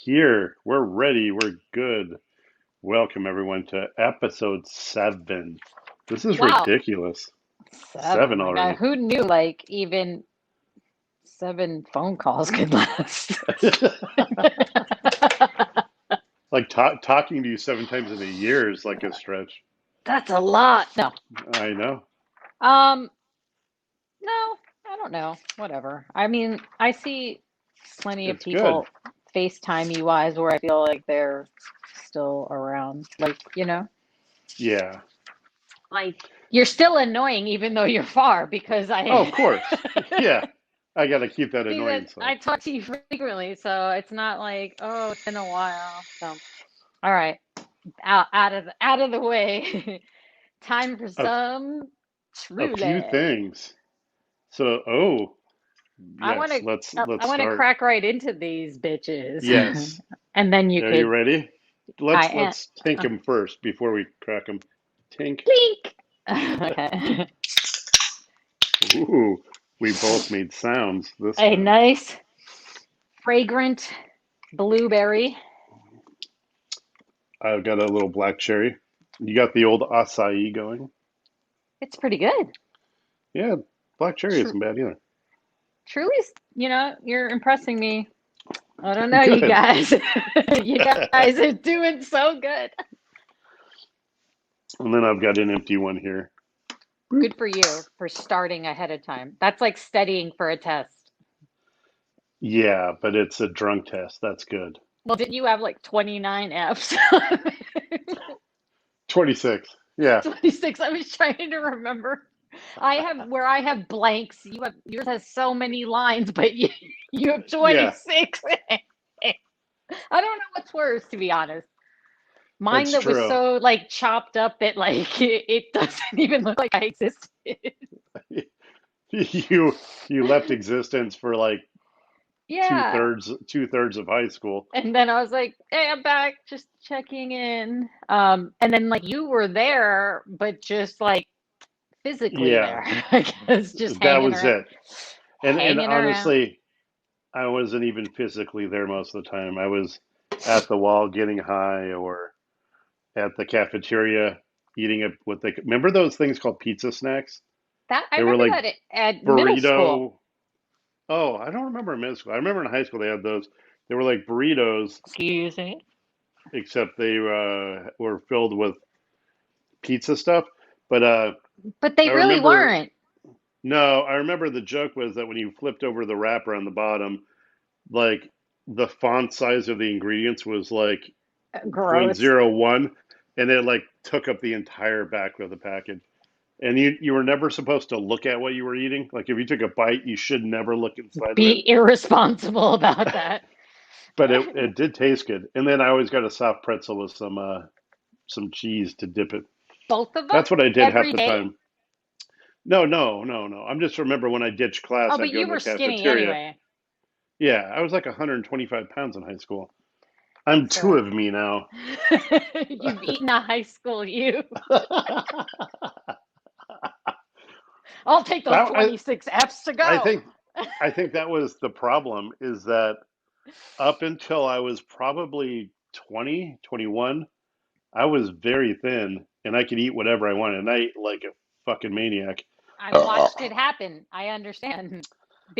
here. We're ready. We're good. Welcome, everyone, to episode 7. This is Wow, ridiculous. 7. 7 My God, already. who knew like even 7 phone calls could last? Like talking to you 7 times in a year is like a stretch. That's a lot. No. I know. Um, no, I don't know. Whatever. I mean, I see plenty of It's good. people FaceTime you wise where I feel like they're still around. Yeah. Like you're still annoying even though you're far because Oh, of course. Yeah. I got to keep that because annoyance up. I talk to you frequently, so it's not like, oh, it's been a while. So, all right. Out of the way. Time for A, some a few truly. things. So, I want yes, to let's I want to start. crack right into these bitches. Yes. And then you Are you could ready? I Let's tink am them first before we crack them. Tink. blink. Okay. Ooh, we both made sounds this A time. nice fragrant blueberry. I've got a little black cherry. You got the old acai going. It's pretty good. Yeah, black cherry Tr isn't bad either. Truly, you're impressing me. I don't know, you Good. guys. You guys are doing so good. And then I've got an empty one here. Good for you for starting ahead of time. That's like studying for a test. Yeah, but it's a drunk test. That's good. Well, didn't you have like 29 Fs? 26. Yeah, 26. I was trying to remember. I have blanks. Yours has so many lines, but you have yeah, 26. I don't know what's worse, to be honest. Mine that's that was true. so like chopped up that like it doesn't even look like I existed. You left existence for like two Yeah. thirds two thirds of high school. And then I was like, hey, I'm back, just checking in. And then like you were there, but just like physically Yeah, there, I guess, just that was it. And hanging around. honestly, I wasn't even physically there most of the time. I was at the wall getting high or at the cafeteria eating it with the remember those things called pizza snacks? That I They were remember like that at middle school. burrito. Oh, I don't remember in middle school. I remember in high school they had those. They were like burritos, Excuse me. except they were filled with pizza stuff. But But they I really remember weren't. no, I remember the joke was that when you flipped over the wrapper on the bottom, like the font size of the ingredients was like point Gross. zero 0.01 and it like took up the entire back of the package. And you were never supposed to look at what you were eating. Like if you took a bite, you should never look inside of Be irresponsible about it. that. But it did taste good. And then I always got a soft pretzel with some cheese to dip it. Both of them That's what I did half every the day. time. No, no, no, no. I'm just remember when I ditched Oh, class, but I'd go you to the were skinny cafeteria. anyway. Yeah, I was like 125 pounds in high school. I'm two So of me now. you've eaten a high school you. I'll take those That 26 Fs to I go. think I think that was the problem is that up until I was probably 20, 21, I was very thin and I could eat whatever I wanted and I ate like a fucking maniac. I've watched it happen. I understand.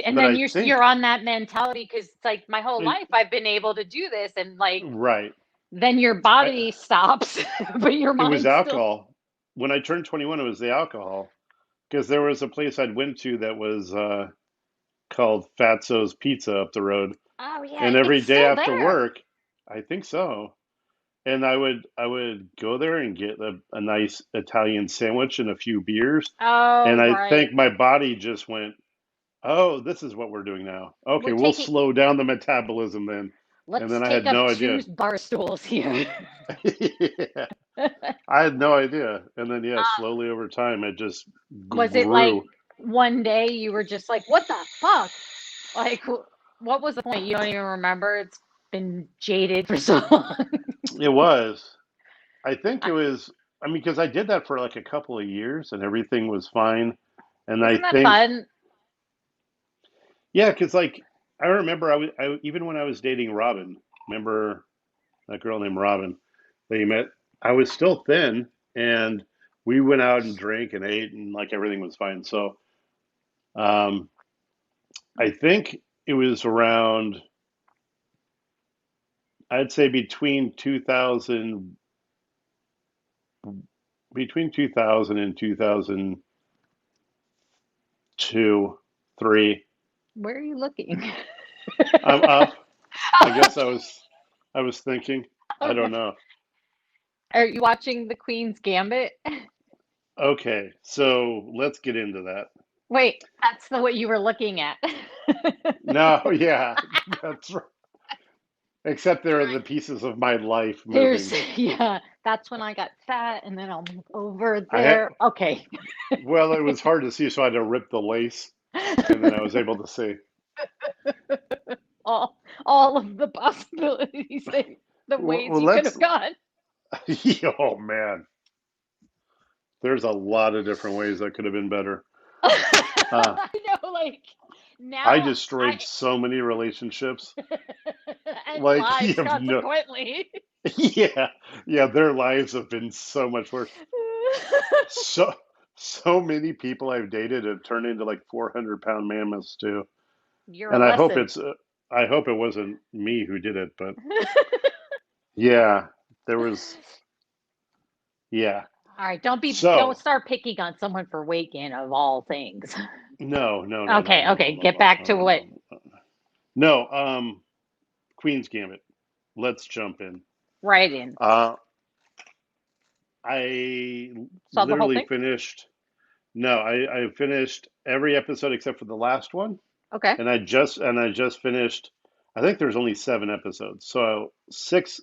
And But then I you're think on that mentality because it's like my whole it, life I've been able to do this, and like right. then your I body stops, but your it was mind still. alcohol. When I turned 21, it was the alcohol because there was a place I'd went to that was called Fatso's Pizza up the road, Oh yeah, and every it's day still after there. work, I think so. And I would go there and get a nice Italian sandwich and a few beers, and Oh I right. think my body just went, "Oh, this is what we're doing now. Okay, We're we'll taking. slow down the metabolism then." And Let's then I take had up no two idea. bar stools here. Yeah, I had no idea. And then yeah, slowly over time, it just Was it like grew. one day you were just like, "What the fuck?" Like, what was the point? You don't even remember. It's been jaded for so long. It was. I think it was. I mean, because I did that for like a couple of years, and everything was fine. And I Isn't that think fun? yeah, because like I remember I even when I was dating Robin, Remember that girl named Robin that you met? I was still thin, and we went out and drank and ate, and like everything was fine. So um, I think it was around, I'd say between 2000 and 2002, 3. Where are you looking? I'm up. I Oh, guess I was thinking. I don't okay. know. Are you watching The Queen's Gambit? Okay, so let's get into that. Wait, that's the what you were looking at. No, yeah, that's right. Except there are the pieces of my life Here's, moving. yeah, that's when I got fat, and then I'll move over I had, there. Okay. well, it was hard to see, so I had to rip the lace, and then I was able to see. all of the possibilities that the ways Well, you could let's. have gone. Oh man, there's a lot of different ways that could have been better. Uh, I know, like I now destroyed so many relationships. and Like you lives have no. consequently. Yeah, yeah, their lives have been so much worse. So so many people I've dated have turned into like 400-pound mammoths too. You're a And lesson. I hope it wasn't me who did it, but yeah, there was yeah. All right, don't So start picking on someone for weight gain of all things. no, no, no, no, Okay, no, no, okay, no, get no, back no, to no, what. no, no. No, Queen's Gambit. Let's jump in. Right in. Uh, I Saw the whole literally thing. finished. No, I finished every episode except for the last one, Okay. and I just finished. I think there's only 7 episodes, so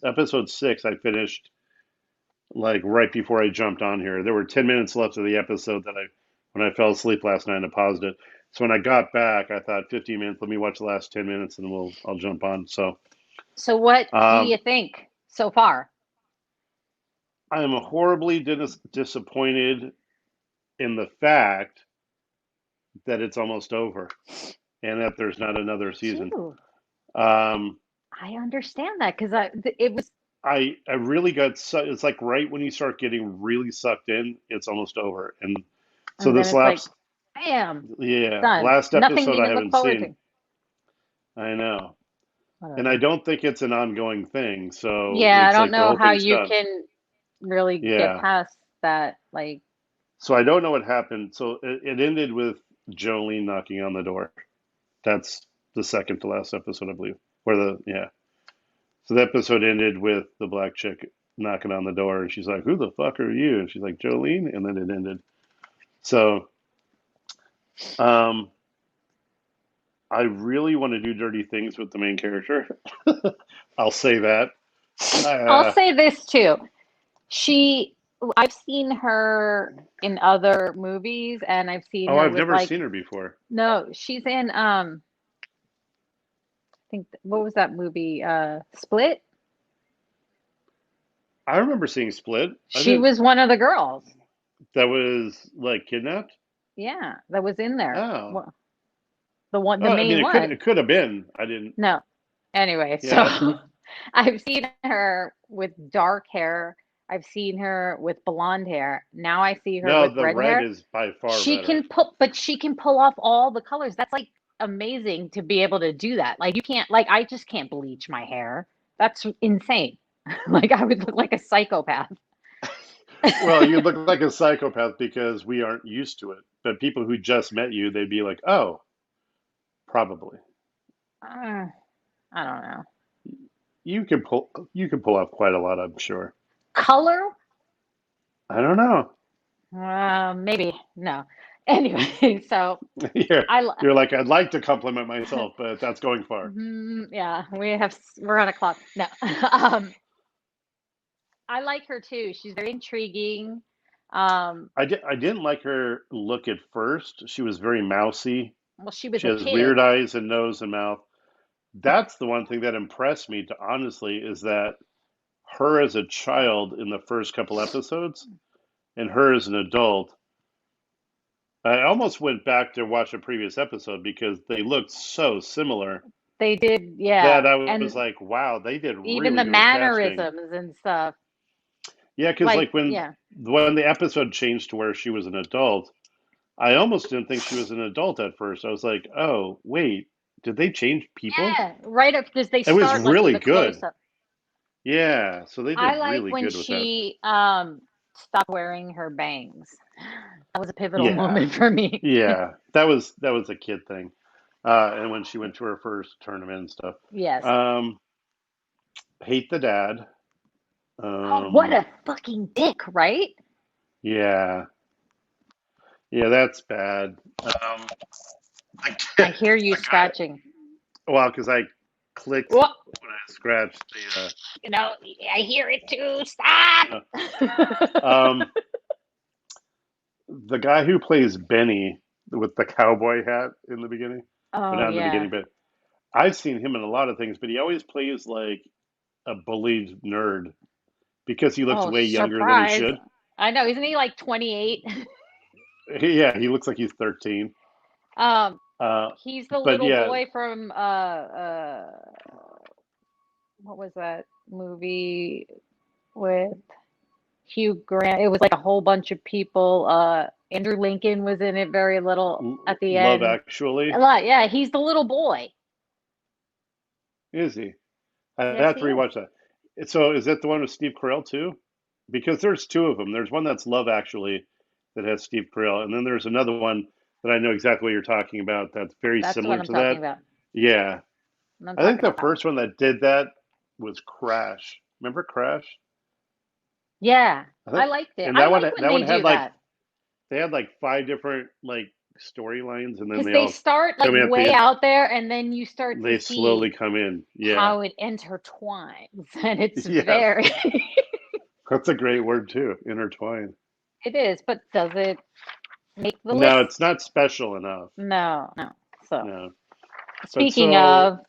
episode 6 I finished like right before I jumped on here. There were 10 minutes left of the episode that I when I fell asleep last night and paused it. So when I got back, I thought 15 minutes. Let me watch the last 10 minutes and I'll jump on. So So what do um, you think so far? I am horribly disappointed in the fact that it's almost over and that there's not another season. Too. Um, I understand that because it was, I really it's like right when you start getting really sucked in, it's almost over. And so and then this it's like, last bam, yeah done. last Nothing to episode I even look haven't forward seen. to. I know. And I Whatever. don't think it's an ongoing thing. So Yeah, I it's don't like the know whole how thing's you done. can really get Yeah. past that. Like, So I don't know what happened. So it ended with Jolene knocking on the door. That's the second to last episode, I believe. Where yeah. So the episode ended with the black chick knocking on the door, and she's like, "Who the fuck are you?" And she's like, "Jolene," and then it ended. So um, I really want to do dirty things with the main character. I'll say that. I'll Uh, say this too. She, I've seen her in other movies, and I've seen oh, her I've with never like, seen her before. no, she's in, I think, what was that movie? Split? I remember seeing Split. I She didn't. was one of the girls. That was like kidnapped. Yeah, that was in there. Oh, The oh. I mean, main one. it could have been. I didn't. No. Anyway, Yeah. so I've seen her with dark hair. I've seen her with blonde hair. Now I see her No, with the red red hair. is by far She better. can but she can pull off all the colors. That's like amazing to be able to do that. Like you can't, like I just can't bleach my hair. That's insane. Like I would look like a psychopath. Well, you look like a psychopath because we aren't used to it. But people who just met you, they'd be like, "Oh, probably." Uh, I don't know. You can pull off quite a lot, I'm sure. Color? I don't know. Maybe no. Anyway, so You're, I you're like, I'd like to compliment myself, but that's going far. yeah, we're on a clock. No. Um, I like her too. She's very intriguing. Um, I didn't like her look at first. She was very mousy. well, she was She a has weird kid. eyes and nose and mouth. That's the one thing that impressed me, to honestly, is that her as a child in the first couple episodes and her as an adult, I almost went back to watch a previous episode because they looked so similar. They did, that yeah. I was And like, wow, they did even really the good casting. mannerisms and stuff. Yeah, because Like, like yeah. when the episode changed to where she was an adult, I almost didn't think she was an adult at first. I was like, oh wait, did they change people? Yeah, right up because they It was start like with really a good. close up. Yeah, so they I did like really when good with that. she stopped wearing her bangs. That was a pivotal Yeah, moment for me. yeah, that was a kid thing. And when she went to her first tournament and stuff. Yes. Um, hate the dad. Oh, what Um, a fucking dick, right? yeah, yeah, that's bad. Um, I hear you the guy, scratching. well, because I clicked What? when I scratched You know, I hear it too. Stop. uh, the guy who plays Benny with the cowboy hat in the beginning, or Oh not in the yeah. beginning, but I've seen him in a lot of things, but he always plays like a bullied nerd because he looks Oh, way younger than he surprise. should. I know, isn't he like 28? Yeah, he looks like he's 13. Um, Uh, he's the but little yeah, boy from what was that movie with Hugh Grant? It was like a whole bunch of people. Andrew Lincoln was in it very little at the Love end. A Actually, lot, yeah, he's the little boy. is he? I Yes, have to he is. rewatch that. So is that the one with Steve Carell too? Because there's two of them. There's one that's Love Actually that has Steve Carell, and then there's another one that I know exactly what you're talking about that's very That's the one similar I'm to talking that. about. Yeah, I'm I think talking the about that one. first one that did that was Crash. Remember Crash? Yeah, I I think, liked it. and I like when that they one had do like that they had like five different like storylines, and then because they they all start like come in at the way end. out there, and then you start to They slowly see come in. Yeah, how it intertwines, and it's yes, very. that's a great word too. Intertwine. It is, but does it make the No, it's list? not special enough. No, no. So, No, but speaking so of,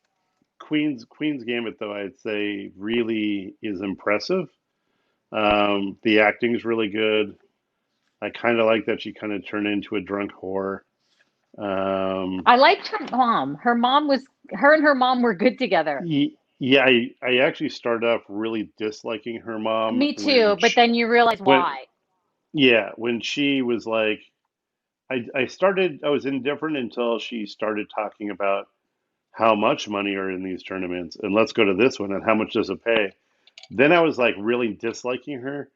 Queen's Gambit though I'd say really is impressive. The acting's really good. I kind of like that she kind of turned into a drunk whore. Um, I liked her mom. Her and her mom were good together. yeah, I actually started off really disliking her mom Me too, but then you realize when why. yeah, when she was like I was indifferent until she started talking about how much money are in these tournaments and let's go to this one and how much does it pay. Then I was like really disliking her,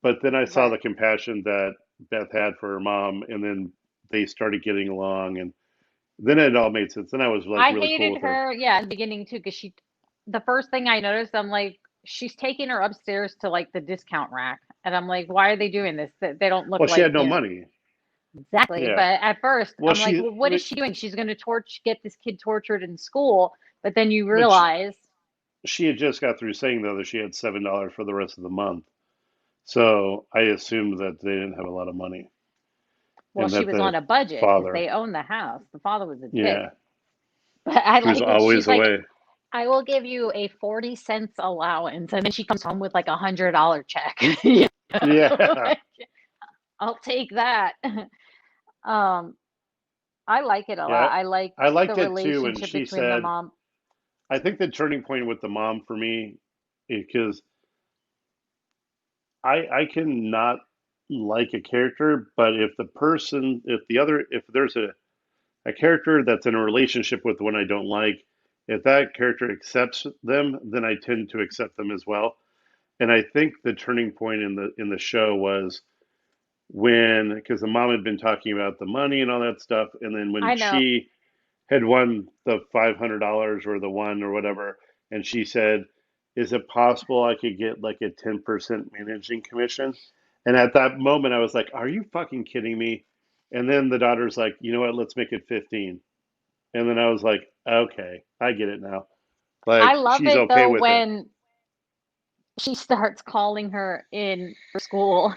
but then I saw Right. the compassion that Beth had for her mom and then they started getting along and then it all made sense. Then I was like I really cool hated with her. her, yeah, in the beginning too, because the first thing I noticed, I'm like, she's taking her upstairs to like the discount rack. And I'm like, why are they doing this? They don't look Well, she like, had no money. exactly. Yeah. But at first, Well, I'm like, well, what is she doing? She's going to get this kid tortured in school. But then you but realize, she had just got through saying though that she had $7 for the rest of the month. So I assumed that they didn't have a lot of money well, and she that was the on a budget because father, they own the house. The father was a dick. yeah, But I who's like when she's always like, away. I will give you a 40 cents allowance. And then she comes home with like $100 check. You know? Yeah. Like, I'll take that. Um, I like it a Yeah. lot. I like I the liked it too when relationship she between the said, mom. I think the turning point with the mom for me, because I can not like a character, but if there's a character that's in a relationship with one I don't like, if that character accepts them, then I tend to accept them as well. And I think the turning point in the show was when because the mom had been talking about the money and all that stuff, and then when I know. she had won the $500 or the one or whatever, and she said, "Is it possible I could get like a 10% managing commission?" And at that moment, I was like, "Are you fucking kidding me?" And then the daughter's like, "You know what? Let's make it 15." And then I was like, "Okay, I get it now." I Like love she's it okay though with it. when she starts calling her in for school.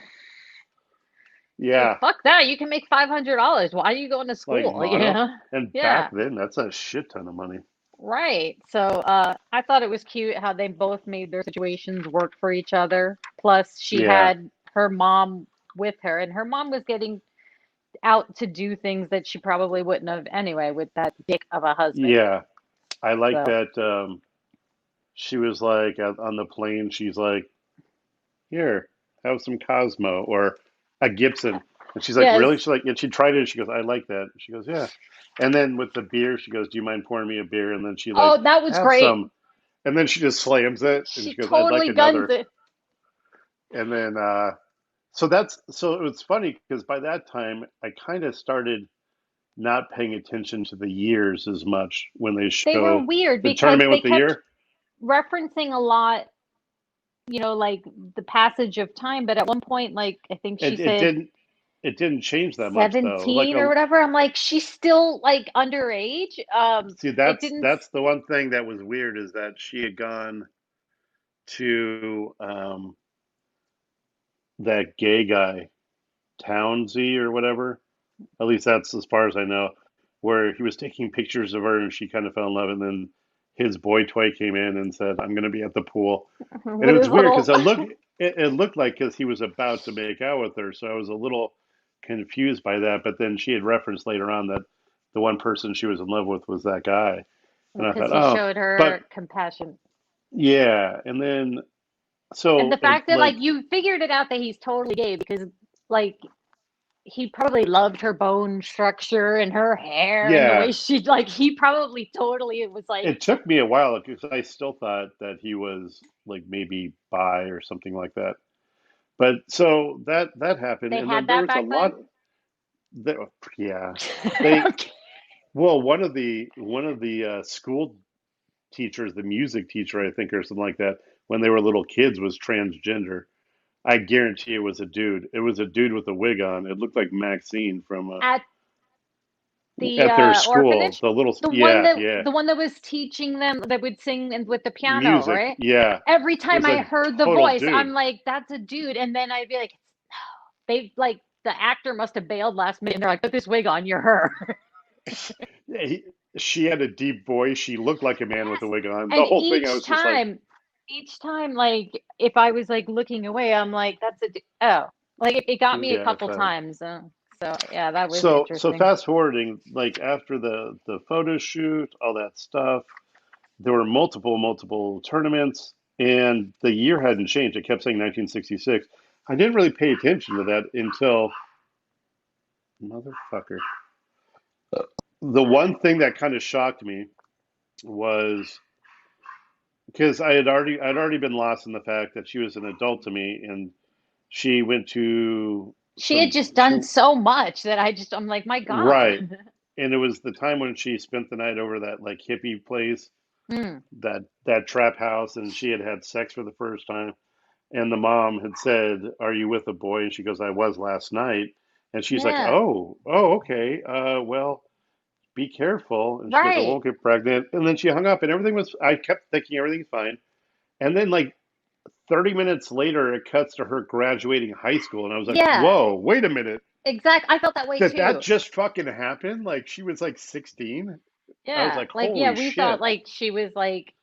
Like, Yeah, fuck that. You can make $500. Why are you going to like school? You mono. know? And back Yeah. then, that's a shit ton of money. Right. So I thought it was cute how they both made their situations work for each other. Plus, she Yeah, had her mom with her, and her mom was getting out to do things that she probably wouldn't have anyway with that dick of a husband. yeah. I like So that she was like on the plane. She's like, "Here, have some Cosmo or a Gibson," and she's like, "Really?" yes. She's like, and she tried it. And she goes, "I like that." She goes, "Yeah," and then with the beer, she goes, "Do you mind pouring me a beer?" And then she like, Oh, that was "Have great. some," and then she just slams it, and She she goes, "I'd like totally guns another," it. and then so it was funny because by that time I kind of started not paying attention to the years as much when they They were show weird the because tournament they with the kept year. referencing a lot, like the passage of time, but at one point, like I think she It it said didn't it didn't change that much though. 17 or whatever. I'm like, she's still like underage. See, It didn't. that's the one thing that was weird is that she had gone to that gay guy Townsy or whatever. At least that's as far as I know, where he was taking pictures of her and she kind of fell in love, and then his boy toy came in and said, "I'm going to be at the pool," and it With was his weird because little. it looked like because he was about to make out with her, so I was a little confused by that. But then she had referenced later on that the one person she was in love with was that guy, and I Because thought, he oh, showed but her compassion. yeah, and then And the so it fact that like like you figured it out that he's totally gay because like he probably loved her bone structure and her hair and the way yeah, she like he probably totally was like it took me a while because I still thought that he was like maybe bi or something like that. But so that happened, they and then had there that was a back lot. then. That, yeah, they well one of the school teachers, the music teacher, I think, or something like that, when they were little kids, was transgender. I guarantee it was a dude. It was a dude with a wig on. It looked like Maxine from At the at their school. orphanage, The little the one yeah that yeah the one that was teaching them that would sing and with the piano, music right? yeah. Every It time was I a heard the total voice, dude. I'm like, that's a dude. And then I'd be like, they like the actor must have bailed last minute. And they're like, put this wig on, you're her. Yeah, she had a deep voice. She looked like a man with a Yes. wig on. The And whole thing, I was just like, each time, like if I was like looking away, I'm like, oh, like it got me a yeah. couple times. So yeah, that was So interesting. fast forwarding, like after the photo shoot, all that stuff, there were multiple tournaments, and the year hadn't changed. It kept saying 1966. I didn't really pay attention to that until motherfucker. The one thing that kind of shocked me was because I'd already been lost in the fact that she was an adult to me, and she went to She had some just she done so much that I'm like, my God. right, and it was the time when she spent the night over that like hippie place, Mm, that trap house, and she had had sex for the first time, and the mom had said, "Are you with a boy?" And she goes, "I was last night," and she's like, yeah, "Oh, okay, well, be careful," and she goes, "I right. won't get pregnant," and then she hung up, and everything was. I kept thinking everything's fine, and then like 30 minutes later, it cuts to her graduating high school, and I was like, Yeah, "Whoa, wait a minute." exact. I felt that way Did that too. just fucking happen? Like she was like 16? I was Yeah, like, like yeah, holy we thought shit. like she was like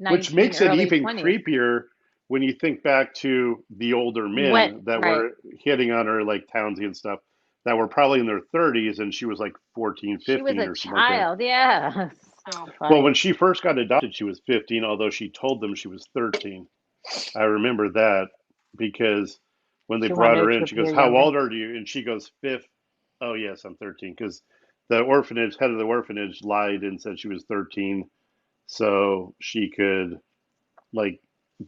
Which 19, makes it early even 20s. creepier when you think back to the older What? men that Right. were hitting on her, like Townsy and stuff, that were probably in their 30s and she was like 14, She was 15 a or something like that. child. Yeah. So Well, funny. when she first got adopted, she was 15, although she told them she was 13. I remember that because when they She brought her wanted to in, she appear goes, "How younger. old are you?" And she goes, "Fifth." Oh, yes, I'm 13. Because the orphanage, head of the orphanage, lied and said she was 13 so she could, like,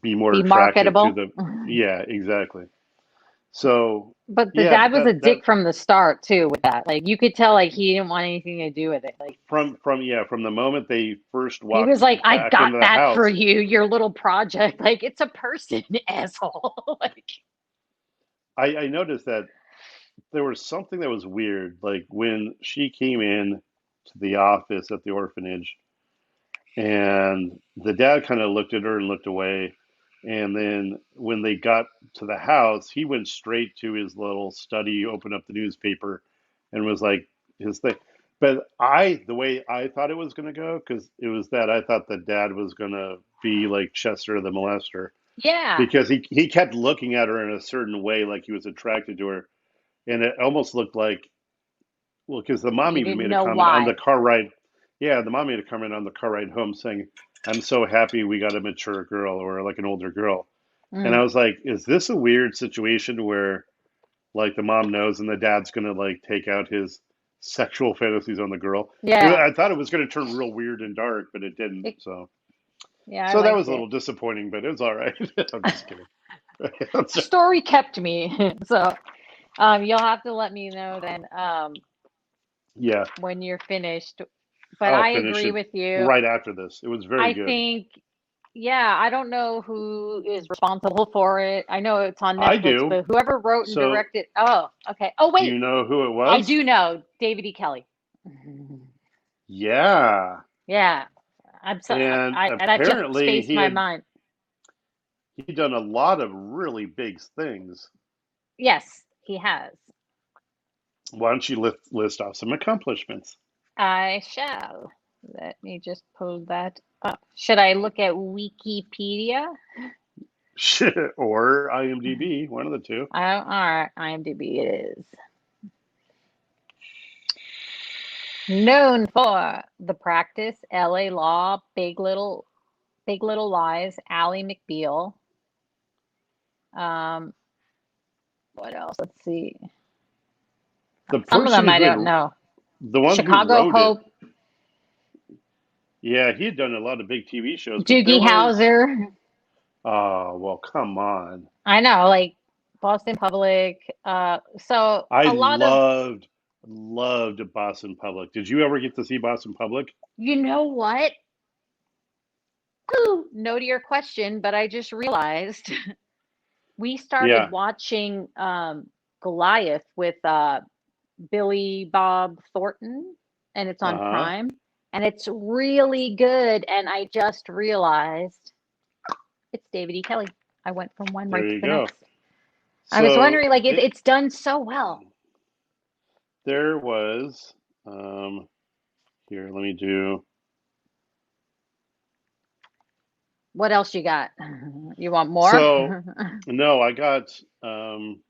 be more Be attractive to marketable. the. Yeah, exactly. So, But the yeah, dad but was a that dick from the start too with that. Like you could tell like he didn't want anything to do with it. Like from the moment they first he walked was like, I back got into the that for house, you, your little project. Like it's a person, asshole. Like I noticed that there was something that was weird. Like when she came in to the office at the orphanage, and the dad kind of looked at her and looked away. And then when they got to the house, he went straight to his little study, opened up the newspaper, and was like his thing. But the way I thought it was going to go, because it was that I thought the dad was going to be like Chester the molester, yeah. because he kept looking at her in a certain way, like he was attracted to her. And it almost looked like, well, because the mom You even didn't made a know comment on the why. car ride. yeah, the mom made a comment on the car ride home saying, "I'm so happy we got a mature girl or like an older girl." And I Mm. was like, "Is this a weird situation where like the mom knows and the dad's gonna like take out his sexual fantasies on the girl?" Yeah. I thought it was gonna turn real weird and dark, but it didn't. It, yeah, I So that liked was a it. little disappointing, but it was all right. I'm just kidding. I'm sorry. Story kept me. So, you'll have to let me know then, Yeah, when you're finished. But I'll I finish agree it with you. right after this. It was very I good. think, yeah, I don't know who is responsible for it. I know it's on I Netflix, do. but whoever wrote and So, directed, oh, okay. Oh, do you wait, know who it I was? do know David E. Kelly. Yeah. Yeah, I'm so And that just apparently spaced my mind. he'd done a lot of really big things. Yes, he has. Why don't you list off some accomplishments? I shall. Let me just pull that up. Should I look at Wikipedia? Or IMDb, one of the two. All right, IMDb it is. Known for The Practice, L.A. Law, Big Little Lies, Ally McBeal. Um, what else? Let's see. The Some of person them I who don't had, know. the one who Chicago wrote it, Hope, yeah, he had done a lot of big TV shows, but there Doogie was, Howser. oh, well, come on. I know, like Boston Public. So I a lot of, loved Boston Public. Did you ever get to see Boston Public? you know what? Ooh, no to your question, but I just realized we started Yeah. watching Goliath with Billy Bob Thornton, and it's on Uh-huh. Prime, and it's really good. And I just realized it's David E. Kelly. I went from one There right to you the go. next. I was So wondering, like, it's done so well. there was, um, here, let me do, What else you got? You want more? so no, I got, um,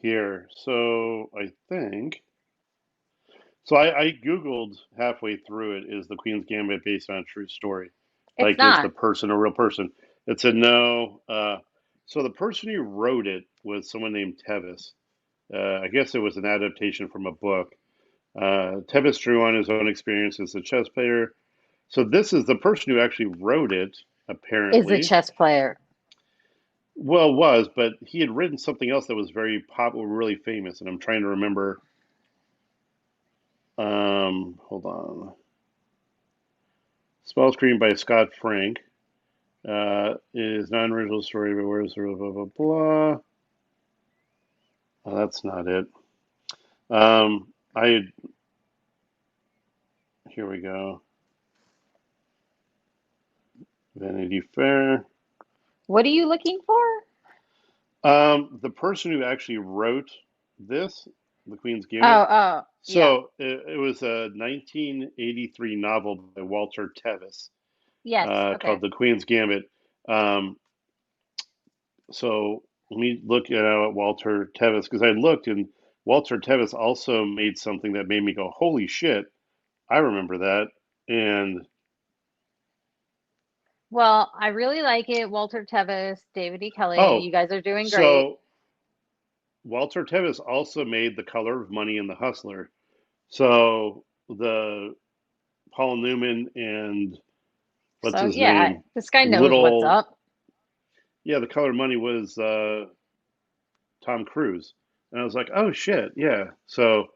here. So I think, so I Googled halfway through it, is the Queen's Gambit based on a true story? It's Like, is the not. person a real person? It said no. So the person who wrote it was someone named Tevis. I guess it was an adaptation from a book. Tevis drew on his own experience as a chess player. So this is the person who actually wrote it, Is a apparently. chess player. Well, was, but he had written something else that was very popular, really famous, and I'm trying to remember. Hold on. Spell Screen by Scott Frank. Is not an original story, but where's the blah blah blah? Oh, that's not it. I Here we go. Vanity Fair. What are you looking for? The person who actually wrote this, The Queen's Gambit. Oh, oh, yeah. So it was a 1983 novel by Walter Tevis, Yes. called Okay. The Queen's Gambit. Um, so let me look at Walter Tevis, because I looked, and Walter Tevis also made something that made me go, "Holy shit!" I remember that. And Well, I really like it. Walter Tevis, David E. Kelly, oh, you guys are doing great. so Walter Tevis also made The Color of Money and The Hustler. So the Paul Newman and what's So his yeah, name? this guy knows what's Little, up. yeah, The Color of Money was Tom Cruise, and I was like, oh shit, yeah. So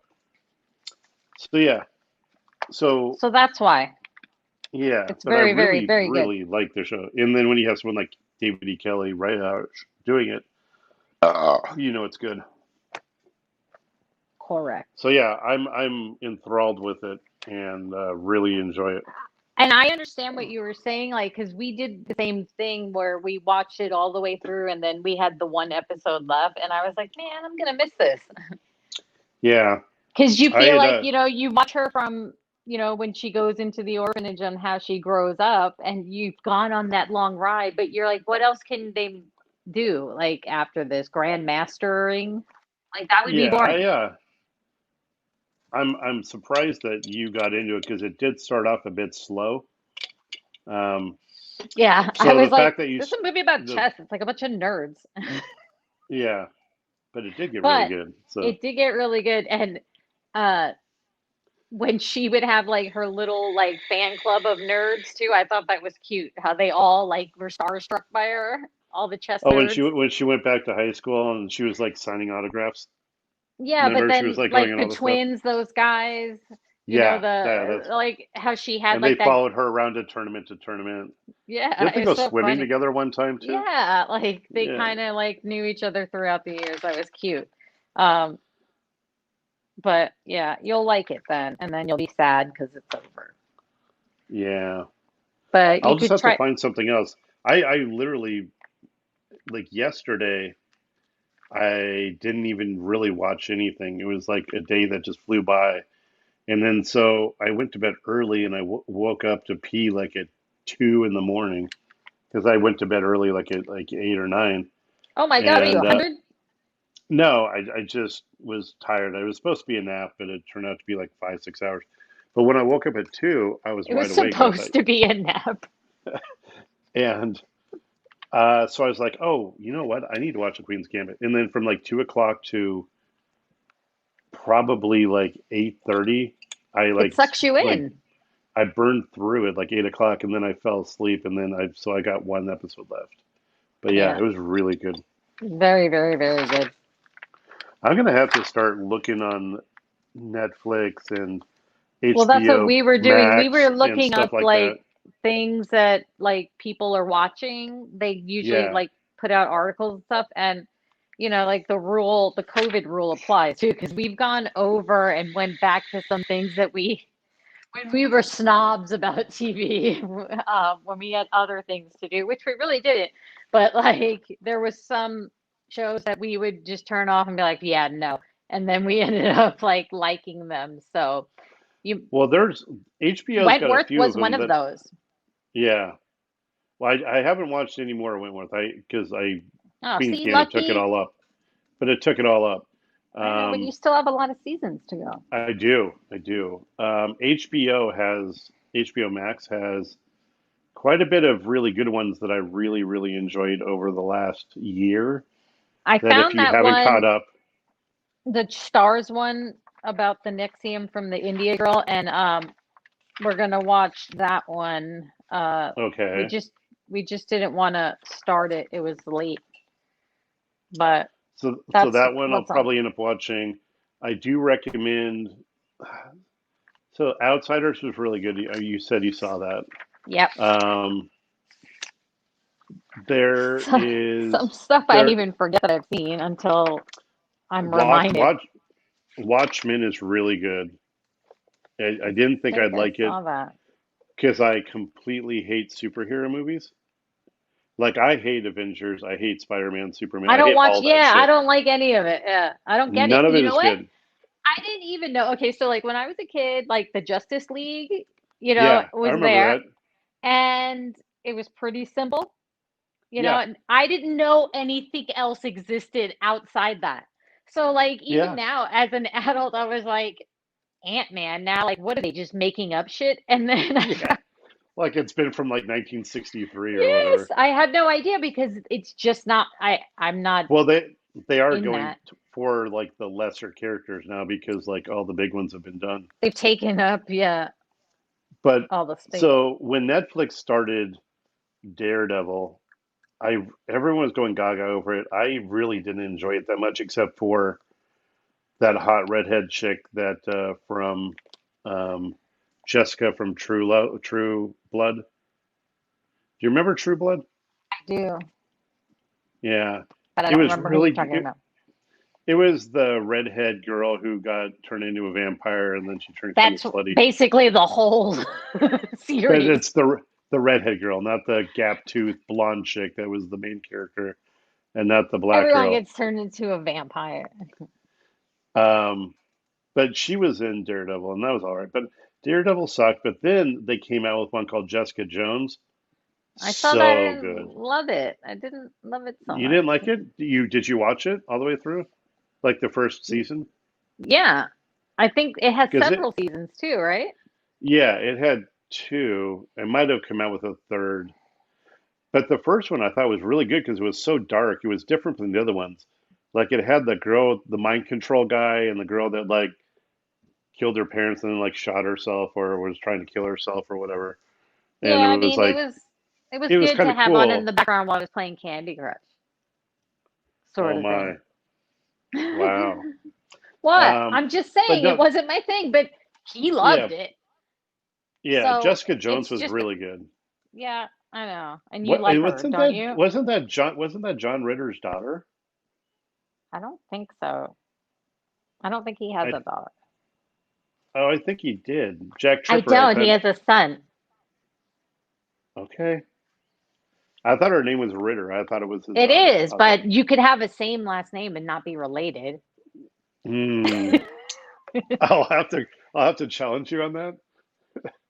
yeah, so So that's why. yeah, It's but I very, very, really, very good. really like the show. And then when you have someone like David E. Kelly right out doing it, you know it's good. Correct. So yeah, I'm enthralled with it and really enjoy it. And I understand what you were saying, like, because we did the same thing where we watched it all the way through and then we had the one episode left. And I was like, man, I'm going to miss this. Yeah, Because you I feel had like, you watch her from, when she goes into the orphanage and how she grows up, and you've gone on that long ride, but you're like, what else can they do, like, after this? Grand Mastering? Like that would be Yeah, boring. I'm surprised that you got into it because it did start off a bit slow. Um, Yeah, I so was the like, fact that this is a movie about the chess. It's like a bunch of nerds. yeah, but it did get really But good. So it did get really good. And uh when she would have like her little like fan club of nerds too, I thought that was cute. How they all like were starstruck by her, all the chess oh, nerds. when she went back to high school and she was like signing autographs. Yeah, but Remember, she was then like going like on the all the stuff. twins, those guys, Yeah, yeah, the that's like how she had and they like that. followed her around to tournament to tournament. Yeah, Didn't they it was go so swimming funny. together one time too? Yeah, like they Yeah, kind of like knew each other throughout the years. That was cute. Um, but yeah, you'll like it then, and then you'll be sad because it's over. yeah. But I'll you just could have to try. find something else. I literally like yesterday. I didn't even really watch anything. It was like a day that just flew by. And then so I went to bed early and I woke up to pee like at 2 in the morning because I went to bed early like at like 8 or 9. Oh my God, are you And 100? no, I just was tired. I was supposed to be a nap, but it turned out to be like 5, 6 hours. But when I woke up at 2, I was It was wide awake and I thought, supposed to be a nap. and so I was like, oh, you know what? I need to watch the Queen's Gambit. And then from like 2 o'clock to probably like 8:30, I It sucks you like in. I burned through it like 8 o'clock, and then I fell asleep, and then I got one episode left. But yeah, Yeah, it was really good. very, very, very good. I'm gonna have to start looking on Netflix and Well, that's what HBO we were doing. We were Max and looking stuff up like that. like things that like people are watching. They usually Yeah, like put out articles and stuff, and like the rule, the COVID rule applies too, because we've gone over and went back to some things that when we were snobs about TV, when we had other things to do, which we really didn't. But like there was some shows that we would just turn off and be like, yeah, no. And then we ended up like liking them. So you well, there's HBO's got a Wentworth few of was one them of that those. yeah. Well, I haven't watched any more Wentworth. I because I Oh, Queen's see, Gambit took it lucky. all up, but it took it all up. I know, but you Um, still have a lot of seasons to go. I do, I do. HBO Max has quite a bit of really good ones that I really, really enjoyed over the last year. I That if found you that haven't caught one, up, the Stars one about the Nixium from the India girl, and we're gonna watch that one. We okay. just didn't want to start it. It was late, but So that's that one I'll what's on. probably end up watching. I do recommend. So Outsiders was really good. You said you saw that. Yep. Um, there So, some is stuff I there even forget that I've seen until I'm watch reminded. watch Watchmen is really good. I didn't I think think I'd I like it saw that. because I completely hate superhero movies. Like I hate Avengers, I hate Spider-Man, Superman, I I don't hate watch. all that Yeah, I shit. don't like any of it. Yeah, I don't get it. None of You it know is what? good. I didn't even know. Okay, so like when I was a kid, like the Justice League, Yeah, I was remember there, that. and it was pretty simple. Yeah, And I didn't know anything else existed outside that. So like even yeah, now as an adult, I was like, Ant-Man now, like what are they just making up shit? And then yeah. Like it's been from like 1963 or yes, whatever. I had no idea because it's just not I'm not Well, they are in going that. for like the lesser characters now because like all the big ones have been done. They've taken up, yeah, But all the space. so when Netflix started Daredevil, I everyone was going gaga over it. I really didn't enjoy it that much, except for that hot redhead chick that from um, Jessica from True Blood. Do you remember True Blood? I do, Yeah, but I it don't was remember who you're really talking about. it was the redhead girl who got turned into a vampire and then she turned kind of That's slutty. basically the whole But series. it's the redhead girl, not the gap tooth blonde chick that was the main character, and not the black Everyone girl. gets turned into a vampire. Um, but she was in Daredevil, and that was all right. But Daredevil sucked. But then they came out with one called Jessica Jones. I saw that. I So didn't good. love it. I didn't love it so You much. didn't like it? Did you watch it all the way through? Like the first season? Yeah. I think it has Because several seasons too, right? yeah, it had two. It might have come out with a third. But the first one I thought was really good because it was so dark. It was different from the other ones. Like it had the girl, the mind control guy, and the girl that like killed her parents and then like shot herself or was trying to kill herself or whatever. And Yeah, it I was mean, it like was it was it was good kind to of have on in cool. the background while I was playing Candy Crush, sort Oh of thing. my, wow. What? Um, I'm just but saying it no, wasn't my thing, but he yeah, loved it. yeah. So Jessica Jones it's was just, really good. yeah, I know. And you What like her, wasn't don't that? you? Wasn't that John Ritter's daughter? I don't think so. I don't think he has I a daughter. Oh, I think he did. Jack I Tripper. I don't. He thought. has a son. Okay. I thought her name was Ritter. I thought it was his It daughter. is, Okay. but you could have a same last name and not be related. Hmm. I'll have to. I'll have to challenge you on that.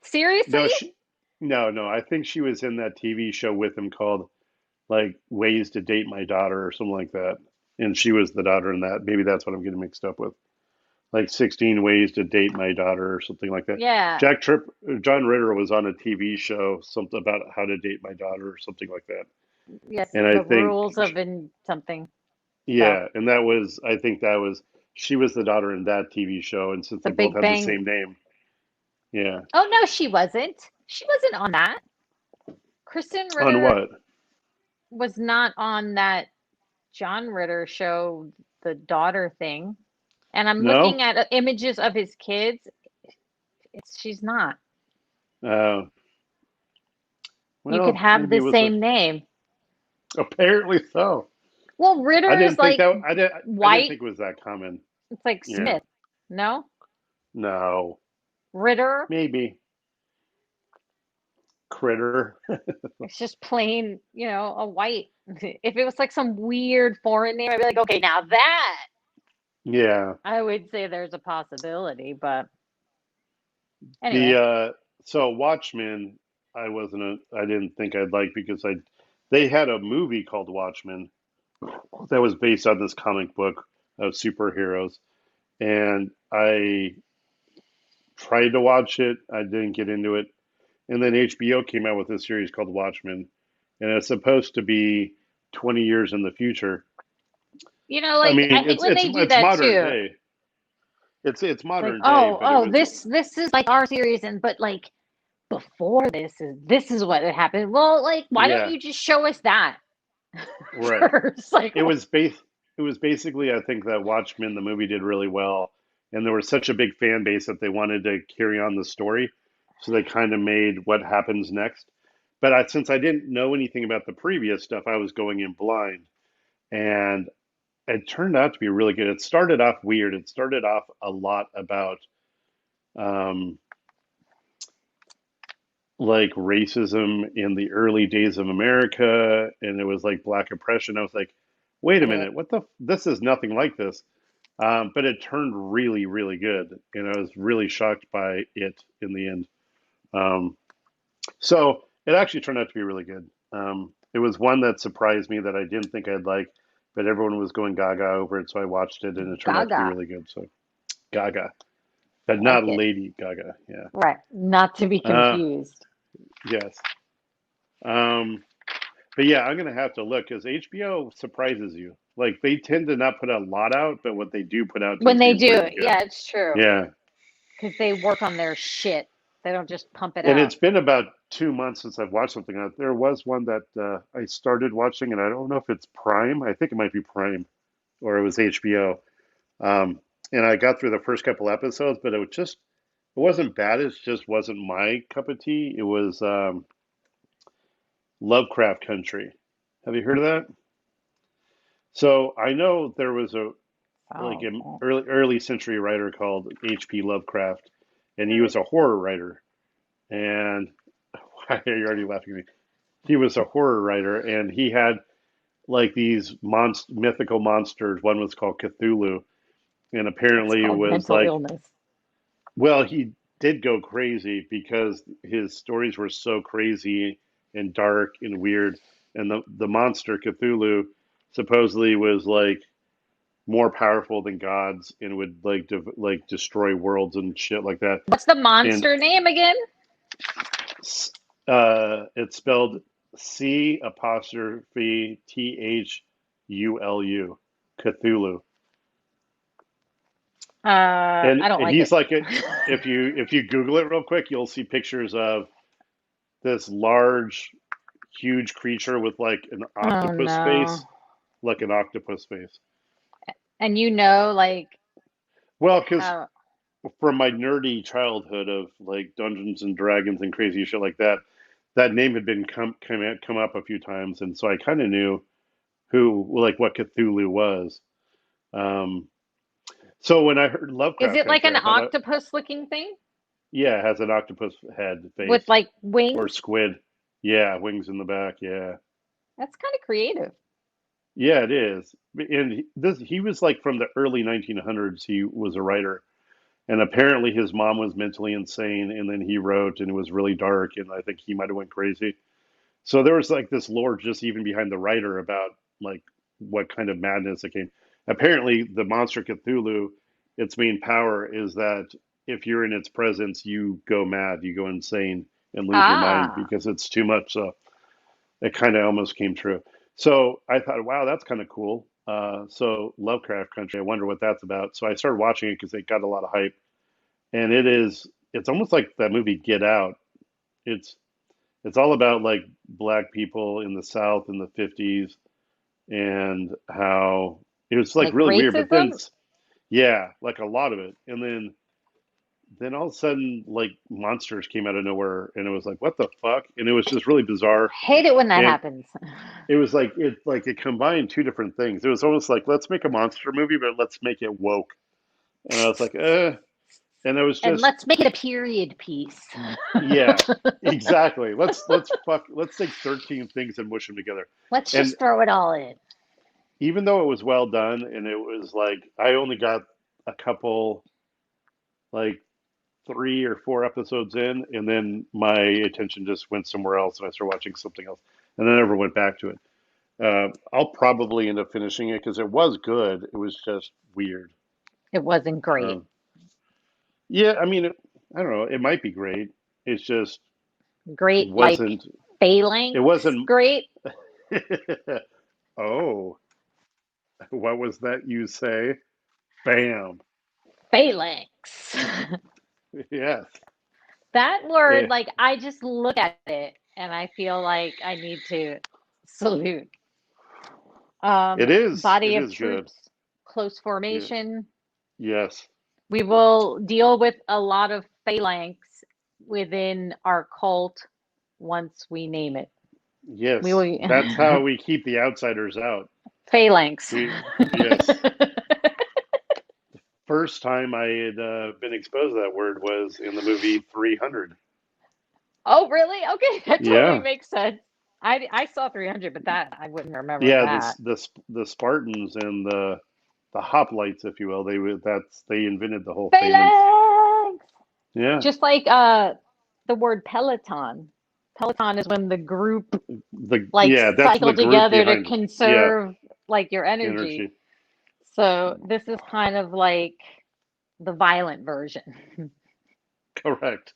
Seriously? No, no. I think she was in that TV show with him called like Ways to Date My Daughter or something like that, and she was the daughter in that. Maybe that's what I'm getting mixed up with. Like 16 Ways to Date My Daughter or something like that. Yeah. Jack Tripp, John Ritter was on a TV show, something about how to date my daughter or something like that. Yes, And I the think, rules of in something show. yeah, and that was, I think that was, she was the daughter in that TV show. And since The they both Big had the Bang. same name, yeah. Oh no, she wasn't. She wasn't on that. Kristen On Ritter what? was not on that John Ritter show, the daughter thing. And I'm looking No? at images of his kids. She's not. Uh, You could well, have maybe the it was a, same name. apparently so. Well, I Ritter is didn't think like that, I didn't white. think it was that common. It's like Yeah. Smith. No? No. Ritter. Maybe. Critter. It's just plain, a white. If it was like some weird foreign name, I'd be like, okay, now that Yeah. I would say there's a possibility. But The anyway, so Watchmen, I didn't think I'd like because they had a movie called Watchmen that was based on this comic book of superheroes, and I tried to watch it. I didn't get into it, and then HBO came out with a series called Watchmen, and it's supposed to be 20 years in the future. I like I mean, hate when they do it's that modern too. day. It's It's like, modern day, oh, but it oh, was this is like our series, and but like before this is what happened. Well, like, why don't yeah, you just show us that right. first? Like, It was base. It was basically, I think that Watchmen, the movie, did really well, and there was such a big fan base that they wanted to carry on the story, so they kind of made what happens next. But since I didn't know anything about the previous stuff, I was going in blind, and it turned out to be really good. It started off weird. It started off a lot about um, like racism in the early days of America, and it was like black oppression. I was like, wait a eh, minute, what the? This is nothing like this. But it turned really, really good, and I was really shocked by it in the end. Um, so it actually turned out to be really good. It was one that surprised me that I didn't think I'd like, but everyone was going gaga over it, so I watched it, and it turned out to be Gaga, really good. So Gaga, but I not like it. Lady Gaga. Yeah. Right, not to be Uh, confused. yes. Um, but yeah, I'm gonna have to look because HBO surprises you. Like they tend to not put a lot out, but what they do put out When tends to they be do really it, good. yeah, it's true Yeah. because they work on their shit. They don't just pump it And out. it's been about 2 months since I've watched something. There was one that I started watching, and I don't know if it's Prime. I think it might be Prime, or it was HBO. And I got through the first couple episodes, but it wasn't bad. It just wasn't my cup of tea. It was Lovecraft Country. Have you heard of that? So I know there was a like Oh, an well. early century writer called H.P. Lovecraft, and he was a horror writer. And why are you already laughing at me? He was a horror writer, and he had like these mythical monsters. One was called Cthulhu, and It's apparently it called was mental like, illness. well, he did go crazy because his stories were so crazy and dark and weird. And the monster Cthulhu supposedly was like more powerful than gods and would like destroy worlds and shit like that. What's the And monster name again? it's spelled C apostrophe THULU, Cthulhu. I don't And like he's it. like a, if you Google it real quick, you'll see pictures of this large, huge creature with like an Oh octopus face, no. like an octopus face. And like Well, because how from my nerdy childhood of like Dungeons and Dragons and crazy shit like that, that name had been come up a few times, and so I kind of knew who like what Cthulhu was. Um, so when I heard is Lovecraft it like Country, an I thought, octopus looking thing yeah, it has an octopus head with face like or wings? squid. Yeah, wings in the back. Yeah, That's kind of creative. yeah, it is. And he was like from the early 1900s. He was a writer, and apparently his mom was mentally insane, and then he wrote, and it was really dark, and I think he might have went crazy. So there was like this lore just even behind the writer about like what kind of madness it came. Apparently, the monster Cthulhu, its main power is that if you're in its presence, you go mad, you go insane, and lose your mind Ah, because it's too much. So it kind of almost came true. So I thought, wow, that's kind of cool. So Lovecraft Country, I wonder what that's about. So I started watching it because it got a lot of hype, and it's almost like that movie Get Out. It's it's all about like black people in the South in the 50s and how it was like like really weird. But then, racism? yeah, like a lot of it. And then all of a sudden, like monsters came out of nowhere, and it was like, what the fuck? And it was just really bizarre. Hate it when that And happens. it was like it combined two different things. It was almost like let's make a monster movie, but let's make it woke. And I was like, and it was And just let's make it a period piece. yeah, exactly. Let's take 13 things and mush them together. Let's And just throw it all in. even though it was well done and it was like I only got a couple like 3 or 4 episodes in and then my attention just went somewhere else and I started watching something else and I never went back to it. I'll probably end up finishing it because it was good. It was just weird. It wasn't great. Um, yeah, I mean, I don't know. It might be great. It's just Great, like wasn't. It phalanx. wasn't. Great Oh, what was that you say? Bam. phalanx. Yes. That word, Eh, like, I just look at it and I feel like I need to salute. it is. Body It of is good. troops, close Yeah. formation. Yes. We will deal with a lot of phalanx within our cult once we name it. We Yes. will That's how we keep the outsiders out. phalanx. We. Yes. First time I had been exposed to that word was in the movie 300. Oh, really? Okay, that totally Yeah. makes sense. I saw 300, but that I wouldn't remember Yeah. that. The Spartans and the hoplites, if you will. They invented the whole phalanx. Phalanx. Yeah. Just like the word peloton. Peloton is when the group like That's the cycle group together to behind it. Yeah. conserve like your energy. Energy. So this is kind of like the violent version. Correct.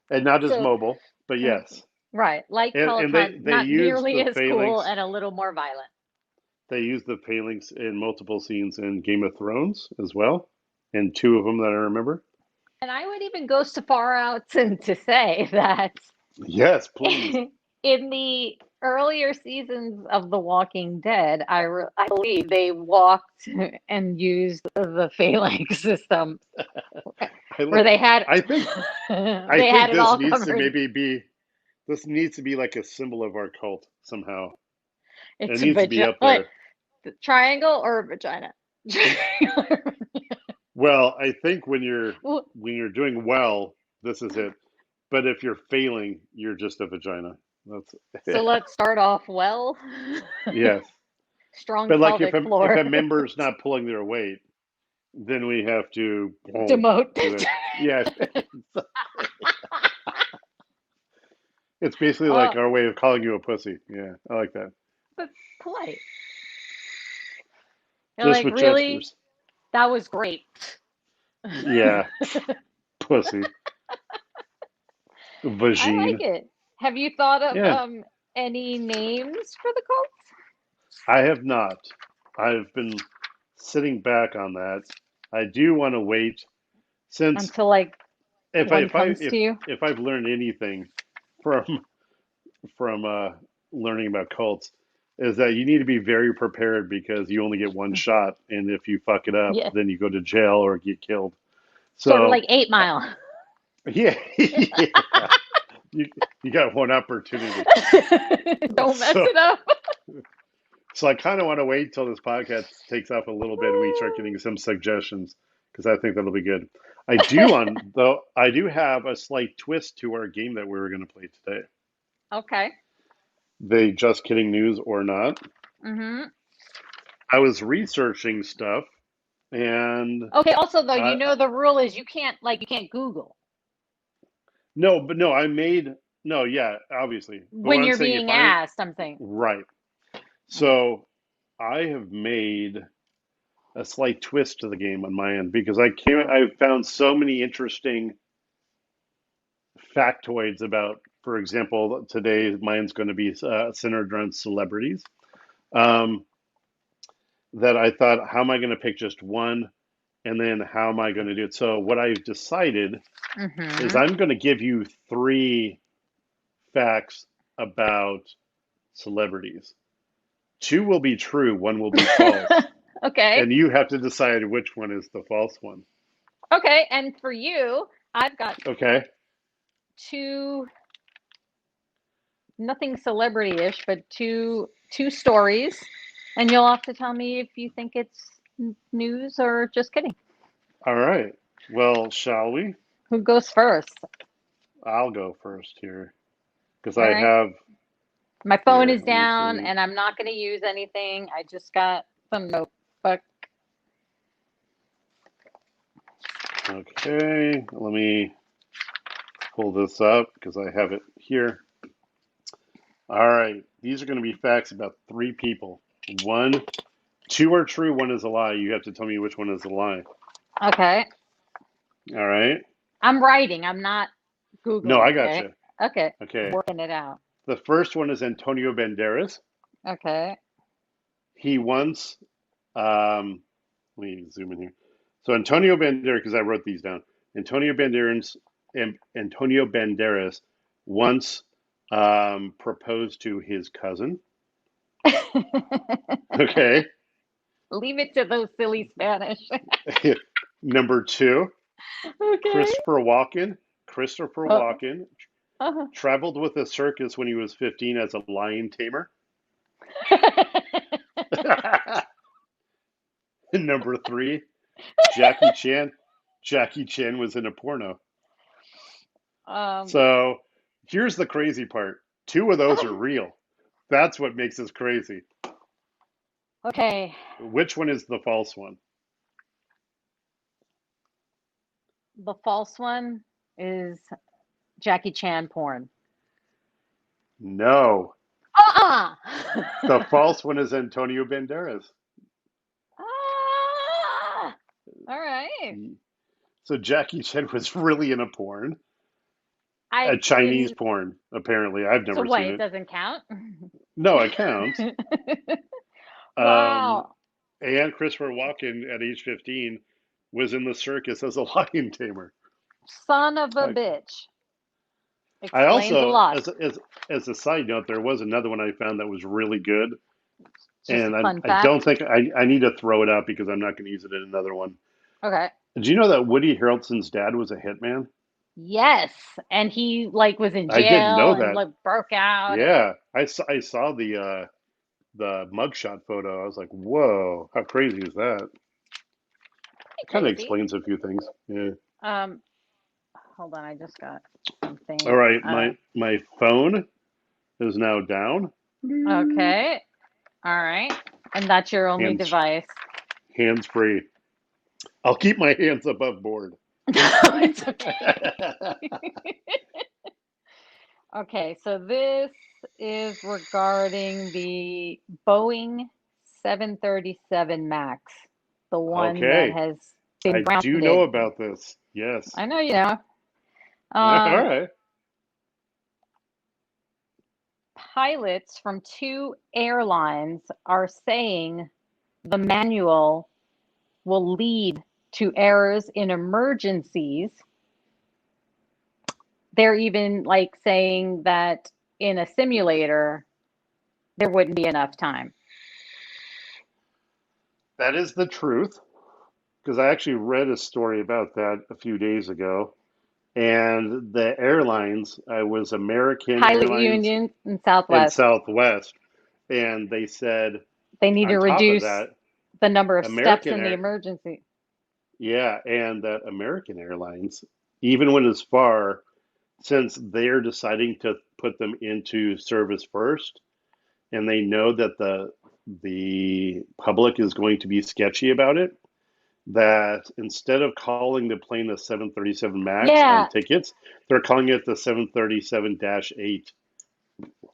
And not as So mobile, but yes. right, like And Peloton, they not use nearly the as cool phalanx. and a little more violent. They use the phalanx in multiple scenes in Game of Thrones as well, and 2 of them that I remember. And I would even go so far out to say that Yes, please. in the earlier seasons of The Walking Dead, I believe they walked and used the phalanx system I where li- I think I they had think it this all needs to covered. maybe be this needs to be like a symbol of our cult somehow. It It's a needs to be vagina, up there. triangle or vagina. Well, I think when you're doing well, this is it. But if you're failing, you're just a vagina. That's So let's start off well. yes. Strong But like if pelvic a floor. member's not pulling their weight, then we have to boom, do Demote. it. Yeah, it's basically like Oh, our way of calling you a pussy. Yeah, I like that. but polite. You're Just like, with really? gestures. That was great. Yeah, pussy. I like Vagine. it. Have you thought of Yeah, any names for the cult I have not. I've been sitting back on that. I do want to wait since until like if I one if I comes if to you? if I've learned anything from from learning about cults is that you need to be very prepared because you only get one shot, and if you fuck it up, Yeah, then you go to jail or get killed. sort of So like 8 Mile. yeah, yeah, you you got one opportunity. Don't mess So it up. so I kind of want to wait till this podcast takes off a little bit and we start getting some suggestions because I think that'll be good. I do have a slight twist to our game that we were going to play today. Okay. They just kidding news or not. Mm-hmm. I was researching stuff and Okay. Also, though, I the rule is you can't Google no, but no, I made no, yeah, obviously. But what when I'm you're saying, if being I asked something. right, Okay. so I have made a slight twist to the game on my end because I found so many interesting factoids about, for example, today mine's going to be centered around celebrities. Um, that I thought, how am I going to pick just one, and then how am I going to do it? So what I've decided is Mm-hmm. I'm going to give you three facts about celebrities. Two will be true, one will be false, Okay. and you have to decide which one is the false one. Okay. And for you, I've got Okay. two, nothing celebrity-ish, but two stories, and you'll have to tell me if you think it's news or just kidding. All right. Well, shall we? Who goes first? I'll go first here because All I right. have My phone here. is Let me down, see. and I'm not going to use anything. I just got some notebook. Okay. Let me pull this up because I have it here. All right. These are going to be facts about three people. One, two are true, one is a lie. You have to tell me which one is a lie. Okay. All right. I'm writing. I'm not No, Googling, I okay? gotcha. Okay. I'm Okay. working it out. The first one is Antonio Banderas. Okay. He once, let me zoom in here. So Antonio Banderas, because I wrote these down. Antonio Banderas, Antonio Banderas once proposed to his cousin. Okay. Leave it to those silly Spanish. Number two, Okay. Christopher Walken. Christopher Uh, Walken uh. traveled with a circus when he was 15 as a lion tamer. Number three, Jackie Chan. Jackie Chan was in a porno. um, So here's the crazy part. Two of those are real. That's what makes this crazy. okay. Which one is the false one? The false one is Jackie Chan porn. No. Uh-uh. The false one is Antonio Banderas. Ah, all right. So Jackie Chan was really in a porn, a I Chinese in porn, apparently. I've so never what? seen It it. doesn't count. No, it counts. Um, Wow, and Christopher Walken at age 15 was in the circus as a lion tamer. son of a I, bitch. I Explains a also, lot. as a side note, there was another one I found that was really good, Just a and fun I don't fact. think I need to throw it out because I'm not going to use it in another one. Okay. Did you know that Woody Harrelson's dad was a hitman? Yes, and he like was in I didn't jail know and that. like broke out and Yeah, I saw the mugshot photo. I was like, whoa, how crazy is that? Kind of crazy. explains a few things. Yeah. Um, hold on, I just got All something. right, my phone is now down. Okay. All right. And that's your only Hands device. hands free. I'll keep my hands above board. No, it's okay. Okay, so this is regarding the Boeing 737 Max, the one that Okay. has been I do know grounded. about this. Yes. I know you know. All Um, right. Pilots from two airlines are saying the manual will lead to errors in emergencies. They're even like saying that in a simulator, there wouldn't be enough time. That is the truth because I actually read a story about that a few days ago. And the airlines, was American Pilot Airlines union in and Southwest, Southwest. And they said, they need to on top of reduce that, the number of steps American in the Air, emergency. yeah, and that American Airlines, even when it's far, since they're deciding to put them into service first, and they know that the public is going to be sketchy about it, that instead of calling the plane the 737 Max on Yeah, tickets, they're calling it the 737-8,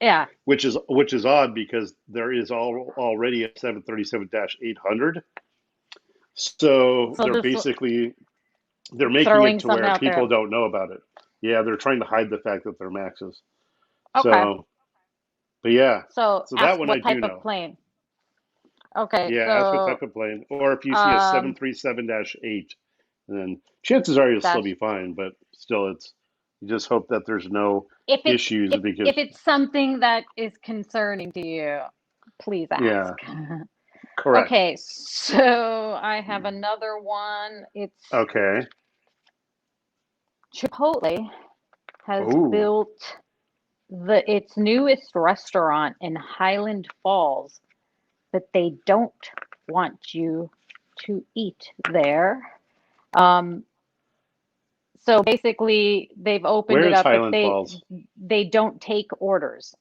yeah. which is odd because there is already a 737-800. So So this they're making it throwing to something where out people there. don't know about it. Yeah, they're trying to hide the fact that they're Maxes. Okay. So, but yeah, So so that ask one I what do type of know. plane. Okay. Yeah, ask what So type of plane, or if you see a um 737-8, then chances are you'll still dash be fine. But still, it's you just hope that there's no if it's issues if because it's something that is concerning to you, please yeah, ask. correct. Okay, so I have another one. It's Okay. Chipotle has Oh, built the its newest restaurant in Highland Falls, but they don't want you to eat there. Um, so basically, they've opened where it is up, but Highland Falls? they don't take orders.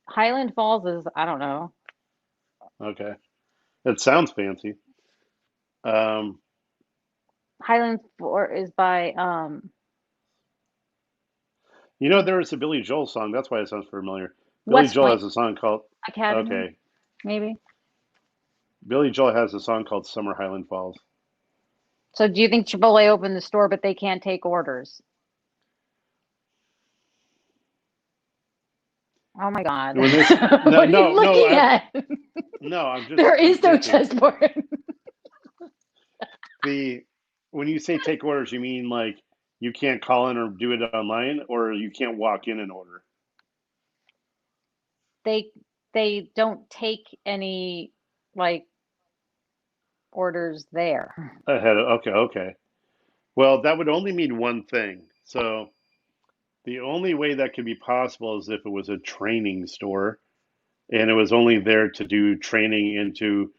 Highland Falls is, I don't know. Okay, it sounds fancy. Um, Highland Floor is by there was a Billy Joel song. That's why it sounds familiar. Billy West Joel Point has a song called. Academy, Okay, maybe. Billy Joel has a song called "Summer Highland Falls." So do you think Chipotle opened the store, but they can't take orders? Oh my God. When this, no, What are you no, no, looking at? no. There I'm is no thinking chessboard. the when you say take orders, you mean like you can't call in or do it online, or you can't walk in and order They they don't take any like orders there. ahead. Okay, okay. Well, that would only mean one thing. So the only way that could be possible is if it was a training store and it was only there to do training and to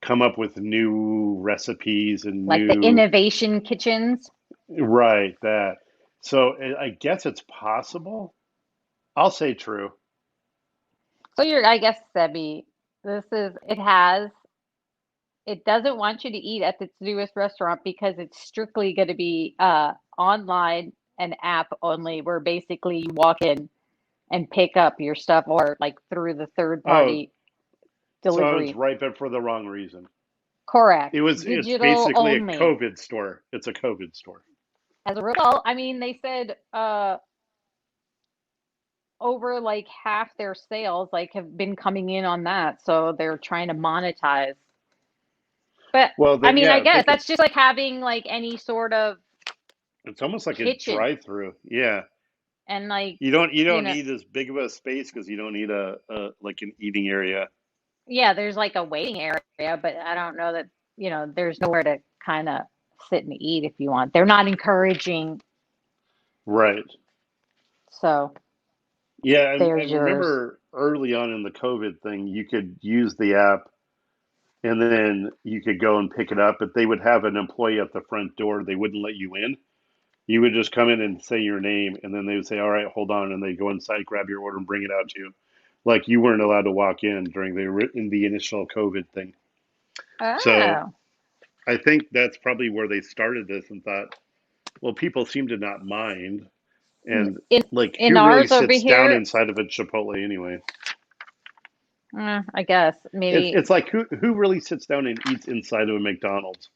come up with new recipes and Like the new, innovation kitchens. right, that. So I guess it's possible. I'll say true. So you're, I guess, Sebi, this is, it doesn't want you to eat at its newest restaurant because it's strictly going to be online and app only, where basically you walk in and pick up your stuff or like through the third Oh, party so I was delivery. right, but for the wrong reason. Correct. It's Digital basically a only. COVID store. It's a COVID store. As a result, I mean, they said over like half their sales like have been coming in on that, so they're trying to monetize. But Well, I then mean, I yeah, guess think that's just like having like any sort of it's almost like a kitchen drive-through. Yeah. and like, You don't you know, need as big of a space because you don't need a like an eating area. yeah, there's like a waiting area, but I don't know that, there's nowhere to kind of sit and eat if you want. They're not encouraging, Right. so Yeah, I there's yours. remember early on in the COVID thing, you could use the app and then you could go and pick it up, but they would have an employee at the front door. They wouldn't let you in. You would just come in and say your name, and then they would say, "All right, hold on," and they go inside, grab your order, and bring it out to you. Like you weren't allowed to walk in during the initial COVID thing. So Oh, I think that's probably where they started this and thought, well, people seem to not mind, and in like in who really ours over sits down here, inside of a Chipotle anyway? I guess It's maybe. it's like who really sits down and eats inside of a McDonald's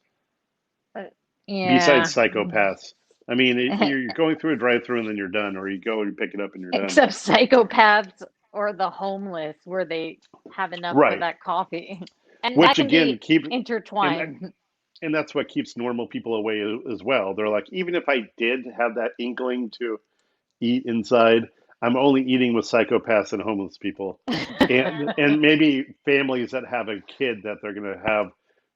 uh, Yeah. besides psychopaths? I mean, you're going through a drive-through and then you're done, or you go and pick it up and you're done. Except psychopaths or the homeless, where they have enough for Right. that coffee, and that Which can again be keep and intertwined. and that's what keeps normal people away as well. They're like, even if I did have that inkling to eat inside, I'm only eating with psychopaths and homeless people, and maybe families that have a kid that they're going to have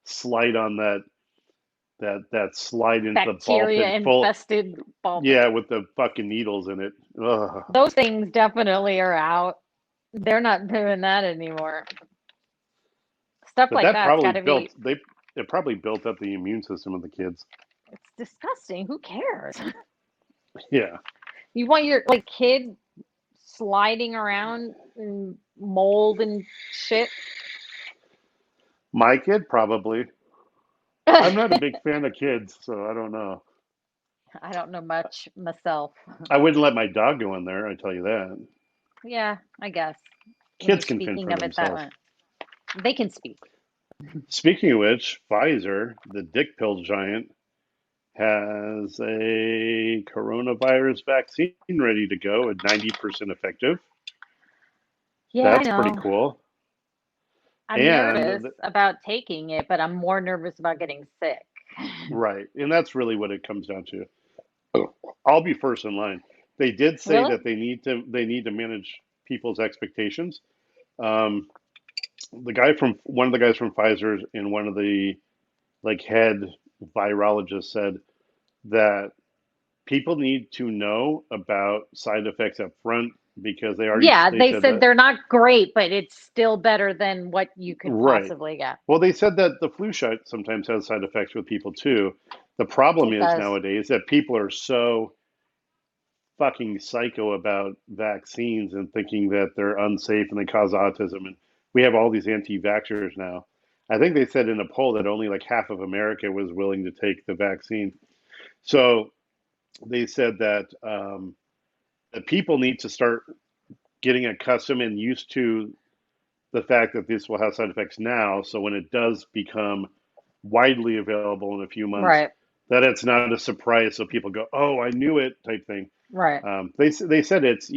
slide on that slide into the ball Bacteria pit full, infested ball pit. yeah, with the fucking needles in it. Ugh. Those things definitely are out. They're not doing that anymore. Stuff But like that that's got probably to be. built they it probably built up the immune system of the kids. It's disgusting. Who cares? Yeah, You want your like kid sliding around in mold and shit? my kid probably. I'm not a I big fan of kids, so I don't know. don't know much myself. I wouldn't let my dog go in there. I tell you that. Yeah, I guess when you're Kids can fend speaking for of it that themselves. way, they can speak. Speaking of which, Pfizer, the dick pill giant, has a coronavirus vaccine ready to go at 90% effective. Yeah, I That's pretty know. cool. I'm nervous And about taking it, but I'm more nervous about getting sick. right, and that's really what it comes down to. I'll be first in line. They did say Really? that they need to manage people's expectations. Um, the guy from one of the guys from Pfizer and one of the like head virologists said that people need to know about side effects up front because Yeah, they they said said that they're not great, but it's still better than what you could right. possibly get. Well, they said that the flu shot sometimes has side effects with people too. The problem It is does. nowadays that people are so fucking psycho about vaccines and thinking that they're unsafe and they cause autism. And we have all these anti-vaxxers now. I think they said in a poll that only like half of America was willing to take the vaccine. So they said that people need to start getting accustomed and used to the fact that this will have side effects now. So when it does become widely available in a few months, Right. that it's not a surprise. So people go, "Oh, I knew it," type thing. Right. They said it's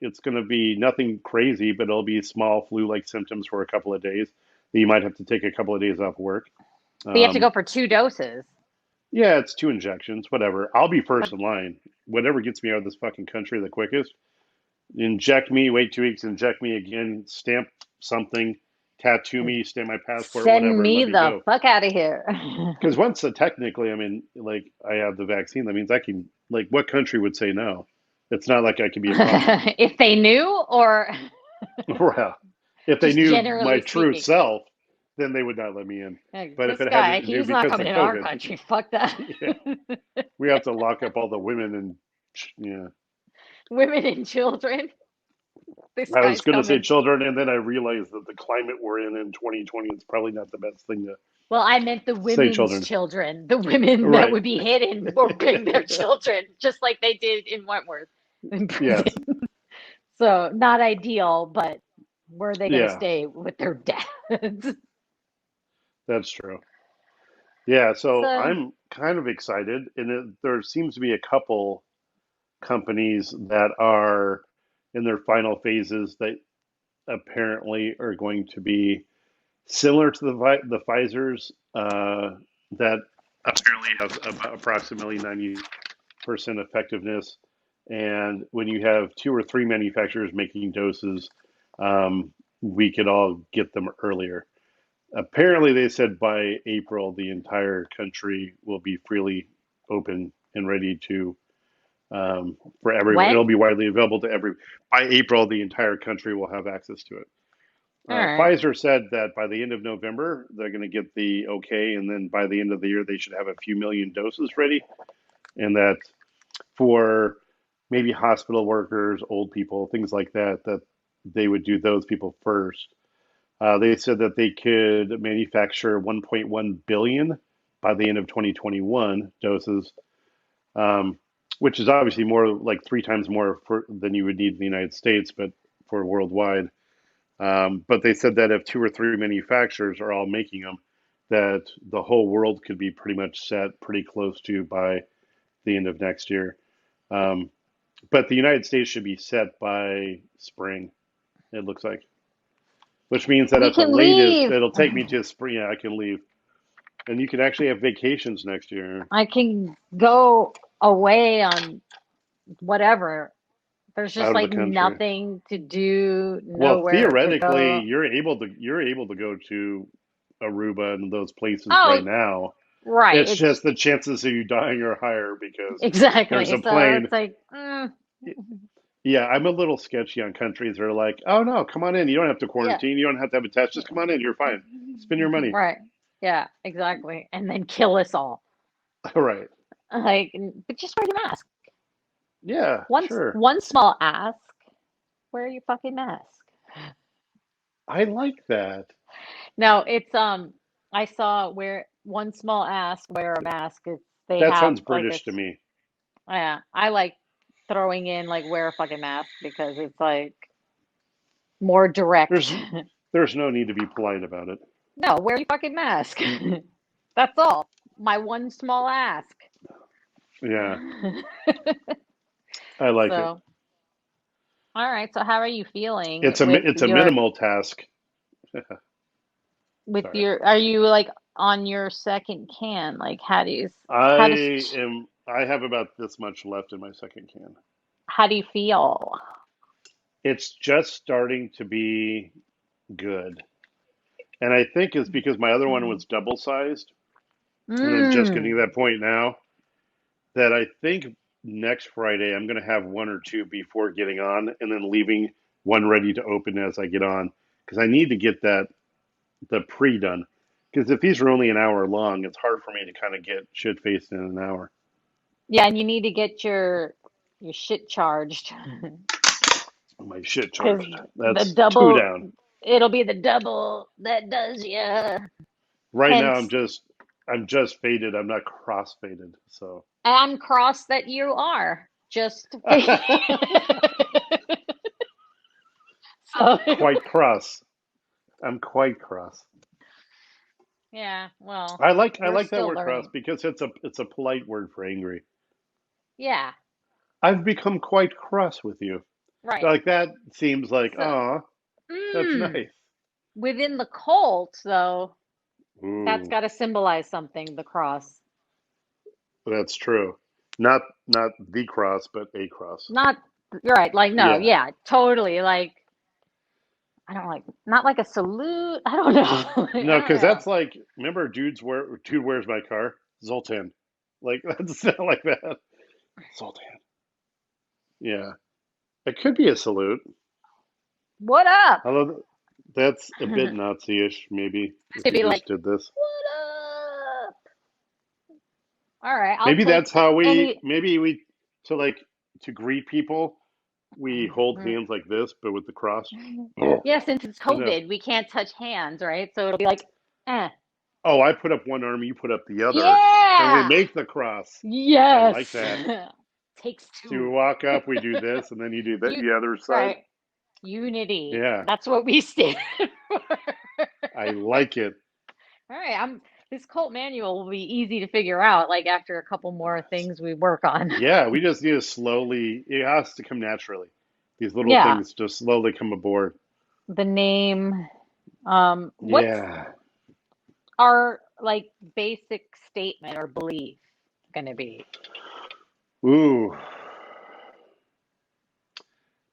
it's going to be nothing crazy, but it'll be small flu like symptoms for a couple of days. That you might have to take a couple of days off work. But you have to Um, go for 2 doses. yeah, it's 2 injections, whatever. I'll be But first in line. Whatever gets me out of this fucking country the quickest. Inject me, wait 2 weeks, inject me again, stamp something, tattoo me, stamp my passport, send whatever, and let me me the go. fuck out of here. Because once technically, I mean, like I have the vaccine, that means I can. Like, what country would say no? It's not like I could be a punk. If they knew, or Well, if they just knew my generally true speaking. self, then they would not let me in. Like, But if this it had guy, to do he's not because coming of in our COVID, country. Fuck that. yeah, we have to lock up all the women and yeah. Women and children. This I was guy's going to say coming. children, and then I realized that the climate we're in 2020 is probably not the best thing to Well, I meant the say women's children. children. The women that Right. would be hidden or bring their children, just like they did in Wentworth in prison. Yes. So, not ideal, but where are they going to Yeah, stay with their dads? that's true. Yeah, so So, I'm kind of excited, and there seems to be a couple companies that are in their final phases that apparently are going to be similar to the Pfizer's that apparently have approximately 90% effectiveness. And when you have two or three manufacturers making doses, we could all get them earlier. Apparently, they said by April, the entire country will be freely open and ready to for everyone. It'll when? be widely available to every. By April, the entire country will have access to it. All right. Pfizer said that by the end of November, they're going to get the okay, and then by the end of the year, they should have a few million doses ready, and that for maybe hospital workers, old people, things like that, that they would do those people first. They said that they could manufacture 1.1 billion by the end of 2021 doses, um, which is obviously more like three times more than you would need in the United States, but for worldwide. But they said that if two or three manufacturers are all making them, that the whole world could be pretty much set pretty close to by the end of next year. Um, but the United States should be set by spring, it looks like, which means that We at the can latest, leave. it'll take me to spring. Yeah, I can leave. And you can actually have vacations next year I can go away on whatever. There's just out of the like country. nothing to do, Well, nowhere to theoretically, go. you're able to go to Aruba and those places right Oh, now. right. It's It's just the chances of you dying are higher because there's exactly. a So plane. it's like, Yeah, I'm a little sketchy on countries that are like, oh no, come on in. You don't have to yeah. quarantine. You don't have to have a test. Just come on in. You're fine. Spend your money. Right. Yeah, exactly. And then kill us all. All right. Like, but just wear your mask. Yeah, sure. One small ask, wear your fucking mask. I like that. No, it's I saw where one small ask, wear a mask. It's they That have sounds like a British to me. yeah. I like throwing in like wear a fucking mask because it's like more direct. There's there's no need to be polite about it. No, wear your fucking mask. That's all. My one small ask. Yeah, I like it. So, all right. So, how are you feeling It's a minimal task. with Sorry. your? Are you like on your second can? Like, how does I have about this much left in my second can. how do you feel? It's just starting to be good. And I think it's because my other one was double sized, and I'm just getting to Mm. that point now that I think next Friday I'm going to have one or two before getting on, and then leaving one ready to open as I get on because I need to get the pre done. Because if these are only an hour long, it's hard for me to kind of get shit faced in an hour. Yeah, and you need to get your shit charged My shit because charged. the That's two double down. it'll be the double that does ya. Right now Hence, I'm just faded. I'm not cross faded. So I'm cross that you are. Just so quite cross. I'm quite cross. yeah, well, I we're like that still word cross learning. because it's a polite word for angry. Yeah, I've become quite cross with you. right. Like that seems like, So, ah, that's mm, nice. within the cult, though, that's Ooh, got to symbolize something, the cross. that's true. Not the cross, but a cross. Not, you're right. Like, no, Yeah. yeah, totally. Like, I don't like, not like a salute. I don't know. I No, don't because know. that's like, remember, dude, where's my car? Zoltan. Like that's not like that. Zoltan. Yeah, it could be a salute. What up? Although that's a bit Nazi-ish, maybe if To you be like, just did this. what up? All right, I'll Maybe take that's how any. maybe we to like to greet people, we hold Mm. hands like this, but with the cross. Oh, Yeah, since it's and COVID, we can't touch hands, right? So it'll be like, eh. oh, I put up one arm, you put up the other, and we Yeah. make the cross. I like Yes. that. Takes So we two. walk up, we do this, and then you do You the other side. right. Unity. Yeah, That's what we stand for. I like it. All right, I'm this cult manual will be easy to figure out like after a couple more things we work on. Yeah, we just need to slowly. It has to come naturally. These little Yeah, things just slowly come aboard. the name what's Yeah. our like basic statement or belief going to be? Ooh,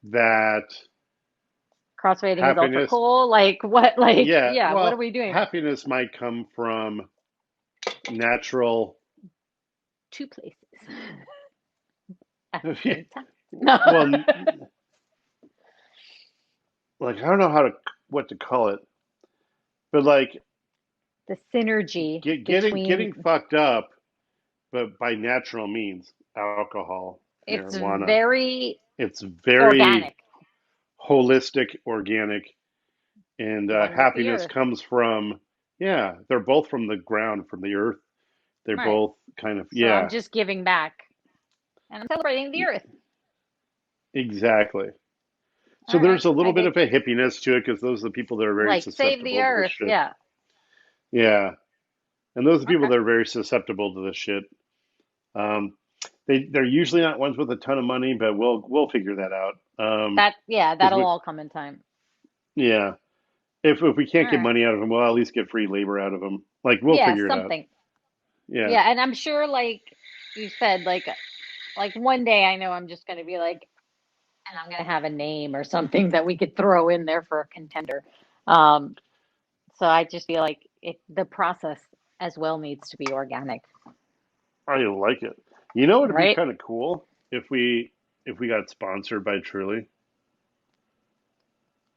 that Crossfading is ultra happiness. cool. Like what like Yeah, yeah, what are well, we doing? happiness might come from natural. Two places at the Yeah, same time. No. well, like I don't know what to call it, but like The synergy getting between fucked up, but by natural means, alcohol, it's marijuana. very It's very organic. holistic, organic, and One with the happiness earth. comes from. Yeah, they're both from the ground, from the earth. They're Right. both kind of So I'm yeah, just giving back and I'm celebrating the earth. exactly. So All right. there's a I little bit get of a hippiness to it because those are the people that are very like save the susceptible to this earth. shit. Yeah. Yeah, and those are the people Okay. that are very susceptible to this shit. Um, they're usually not ones with a ton of money, but we'll figure that out. That'll Because all come in time. yeah, if we All can't get right. money out of them, we'll at least get free labor out of them. Like we'll Yeah, figure it out. something. Yeah. Yeah, and I'm sure like you said, like one day I know I'm just gonna be like, and I'm gonna have a name or something that we could throw in there for a contender. Um, so I just feel like the process as well needs to be organic, I like it. You know, it'd be right? kind of cool if we got sponsored by Truly.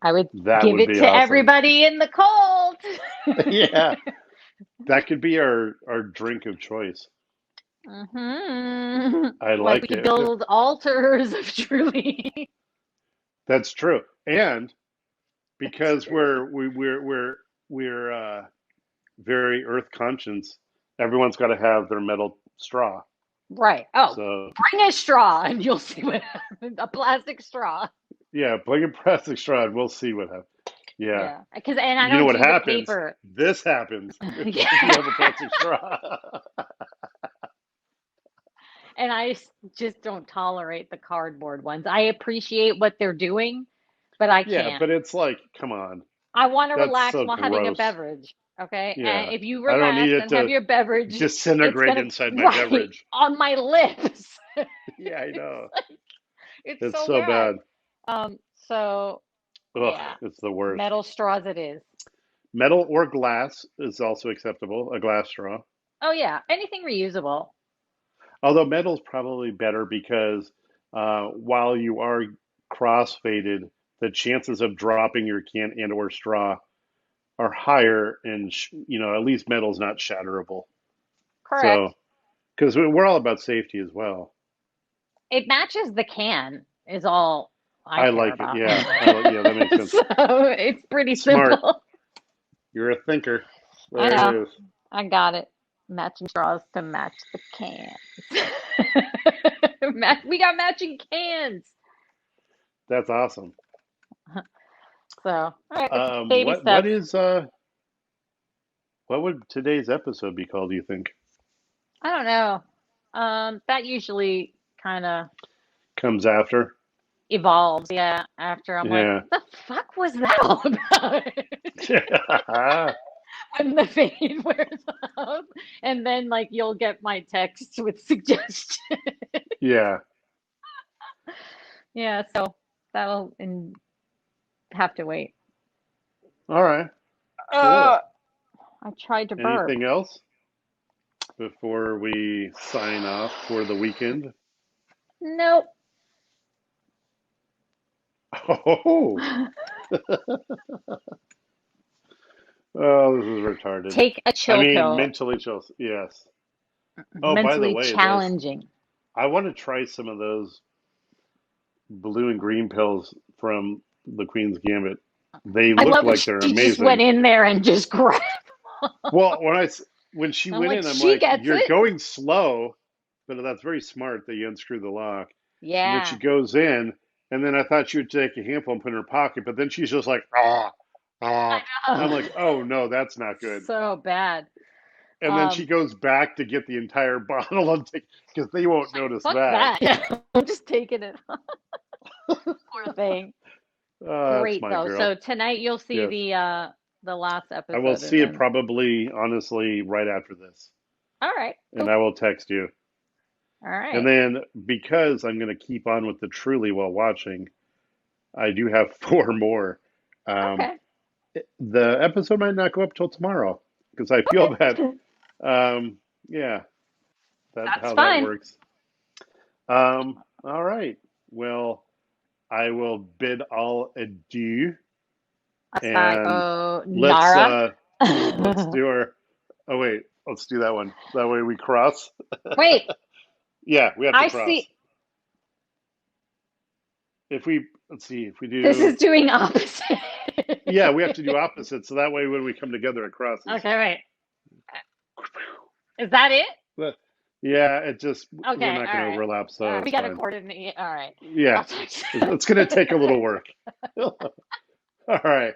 I would That give would it be to awesome. everybody in the cold. Yeah, that could be our drink of choice. I Like we like could it. build altars of truly. That's true. And It's because true. we're very earth conscious, everyone's got to have their metal straw. Right. Oh, So bring a straw and you'll see what happens. A plastic straw. yeah, bring a plastic straw and we'll see what happens. Yeah. Yeah. And I You know don't what do the happens? paper. This happens if you Yeah. have a plastic straw. And just don't tolerate the cardboard ones. I appreciate what they're doing, but I Yeah, can't. but it's like, come on. I want to That's relax so while having a gross. beverage. Okay. Yeah. And if you I don't need relax it and have to your beverage, it's disintegrate gonna inside my right beverage. on my lips. Yeah, I It's know. like it's It's so so bad. bad. So Ugh, yeah, it's the worst. metal straws it is. Metal or glass is also acceptable, a glass straw. Oh yeah, anything reusable. Although metal's probably better because while you are crossfaded, the chances of dropping your can and or straw are higher, and at least metal's not shatterable. Correct. So, because we're all about safety as well. It matches the can is all I I care like it. about. Yeah, yeah, that makes sense. So it's pretty Smart. simple. You're a thinker. I There know. it is. I got it. Matching straws to match the cans. We got matching cans. That's awesome. So, all right, it's baby What steps. is what would today's episode be called? Do you think I don't know. That usually kind of comes after? evolves. Yeah, after I'm like, Yeah. what the fuck was that all about? When the fade wears off, and then like you'll get my texts with suggestions. Yeah. Yeah, so that'll have to wait. All right. Uh, Cool. I tried to burp. Anything else before we sign off for the weekend? Nope. Oh, oh, this is retarded. Take a I chill mean, pill. mentally chill. Yes. Oh, by the Mentally way, those challenging. I want to try some of those blue and green pills from the Queen's Gambit. They I look love that like they're she just went amazing. in there and just grabbed. Well, when she I'm went like, in, I'm she like, gets "You're it. going slow," but that's very smart that you unscrew the lock. And then she Yeah, goes in, and then I thought she would take a handful and put it in her pocket, but then she's just like, ah, I ah. I'm know. like, oh no, that's not good. So bad. And then she goes back to get the entire bottle and take because they She's won't like, notice fuck that. that. Yeah, I'm just taking it. Poor thing. That's Great my though. girl. So tonight you'll see Yes, the last I will episode, and see it then probably, honestly, right after this, all right, and cool. I will text you. All And right. then because I'm going to keep on with the Truly while watching, I do have four more. Um, Okay. the episode might not go up till tomorrow because I feel that, Okay. yeah, that That's how that fine. works. All right. Well, I will bid all adieu, and let's Nara. let's do our. Oh wait, let's do that one. That way we cross. Wait, Yeah, we have to I cross. see. If we let's see if we This do. is doing opposite. Yeah, we have to do opposites, so that way when we come together, it crosses. Okay, wait. Is that it? But Yeah, it just we're Okay, not all going to right. overlap, All so right, we it's got to fine. coordinate. All right. Yeah, I'll talk to you. it's going to take a little work. All right.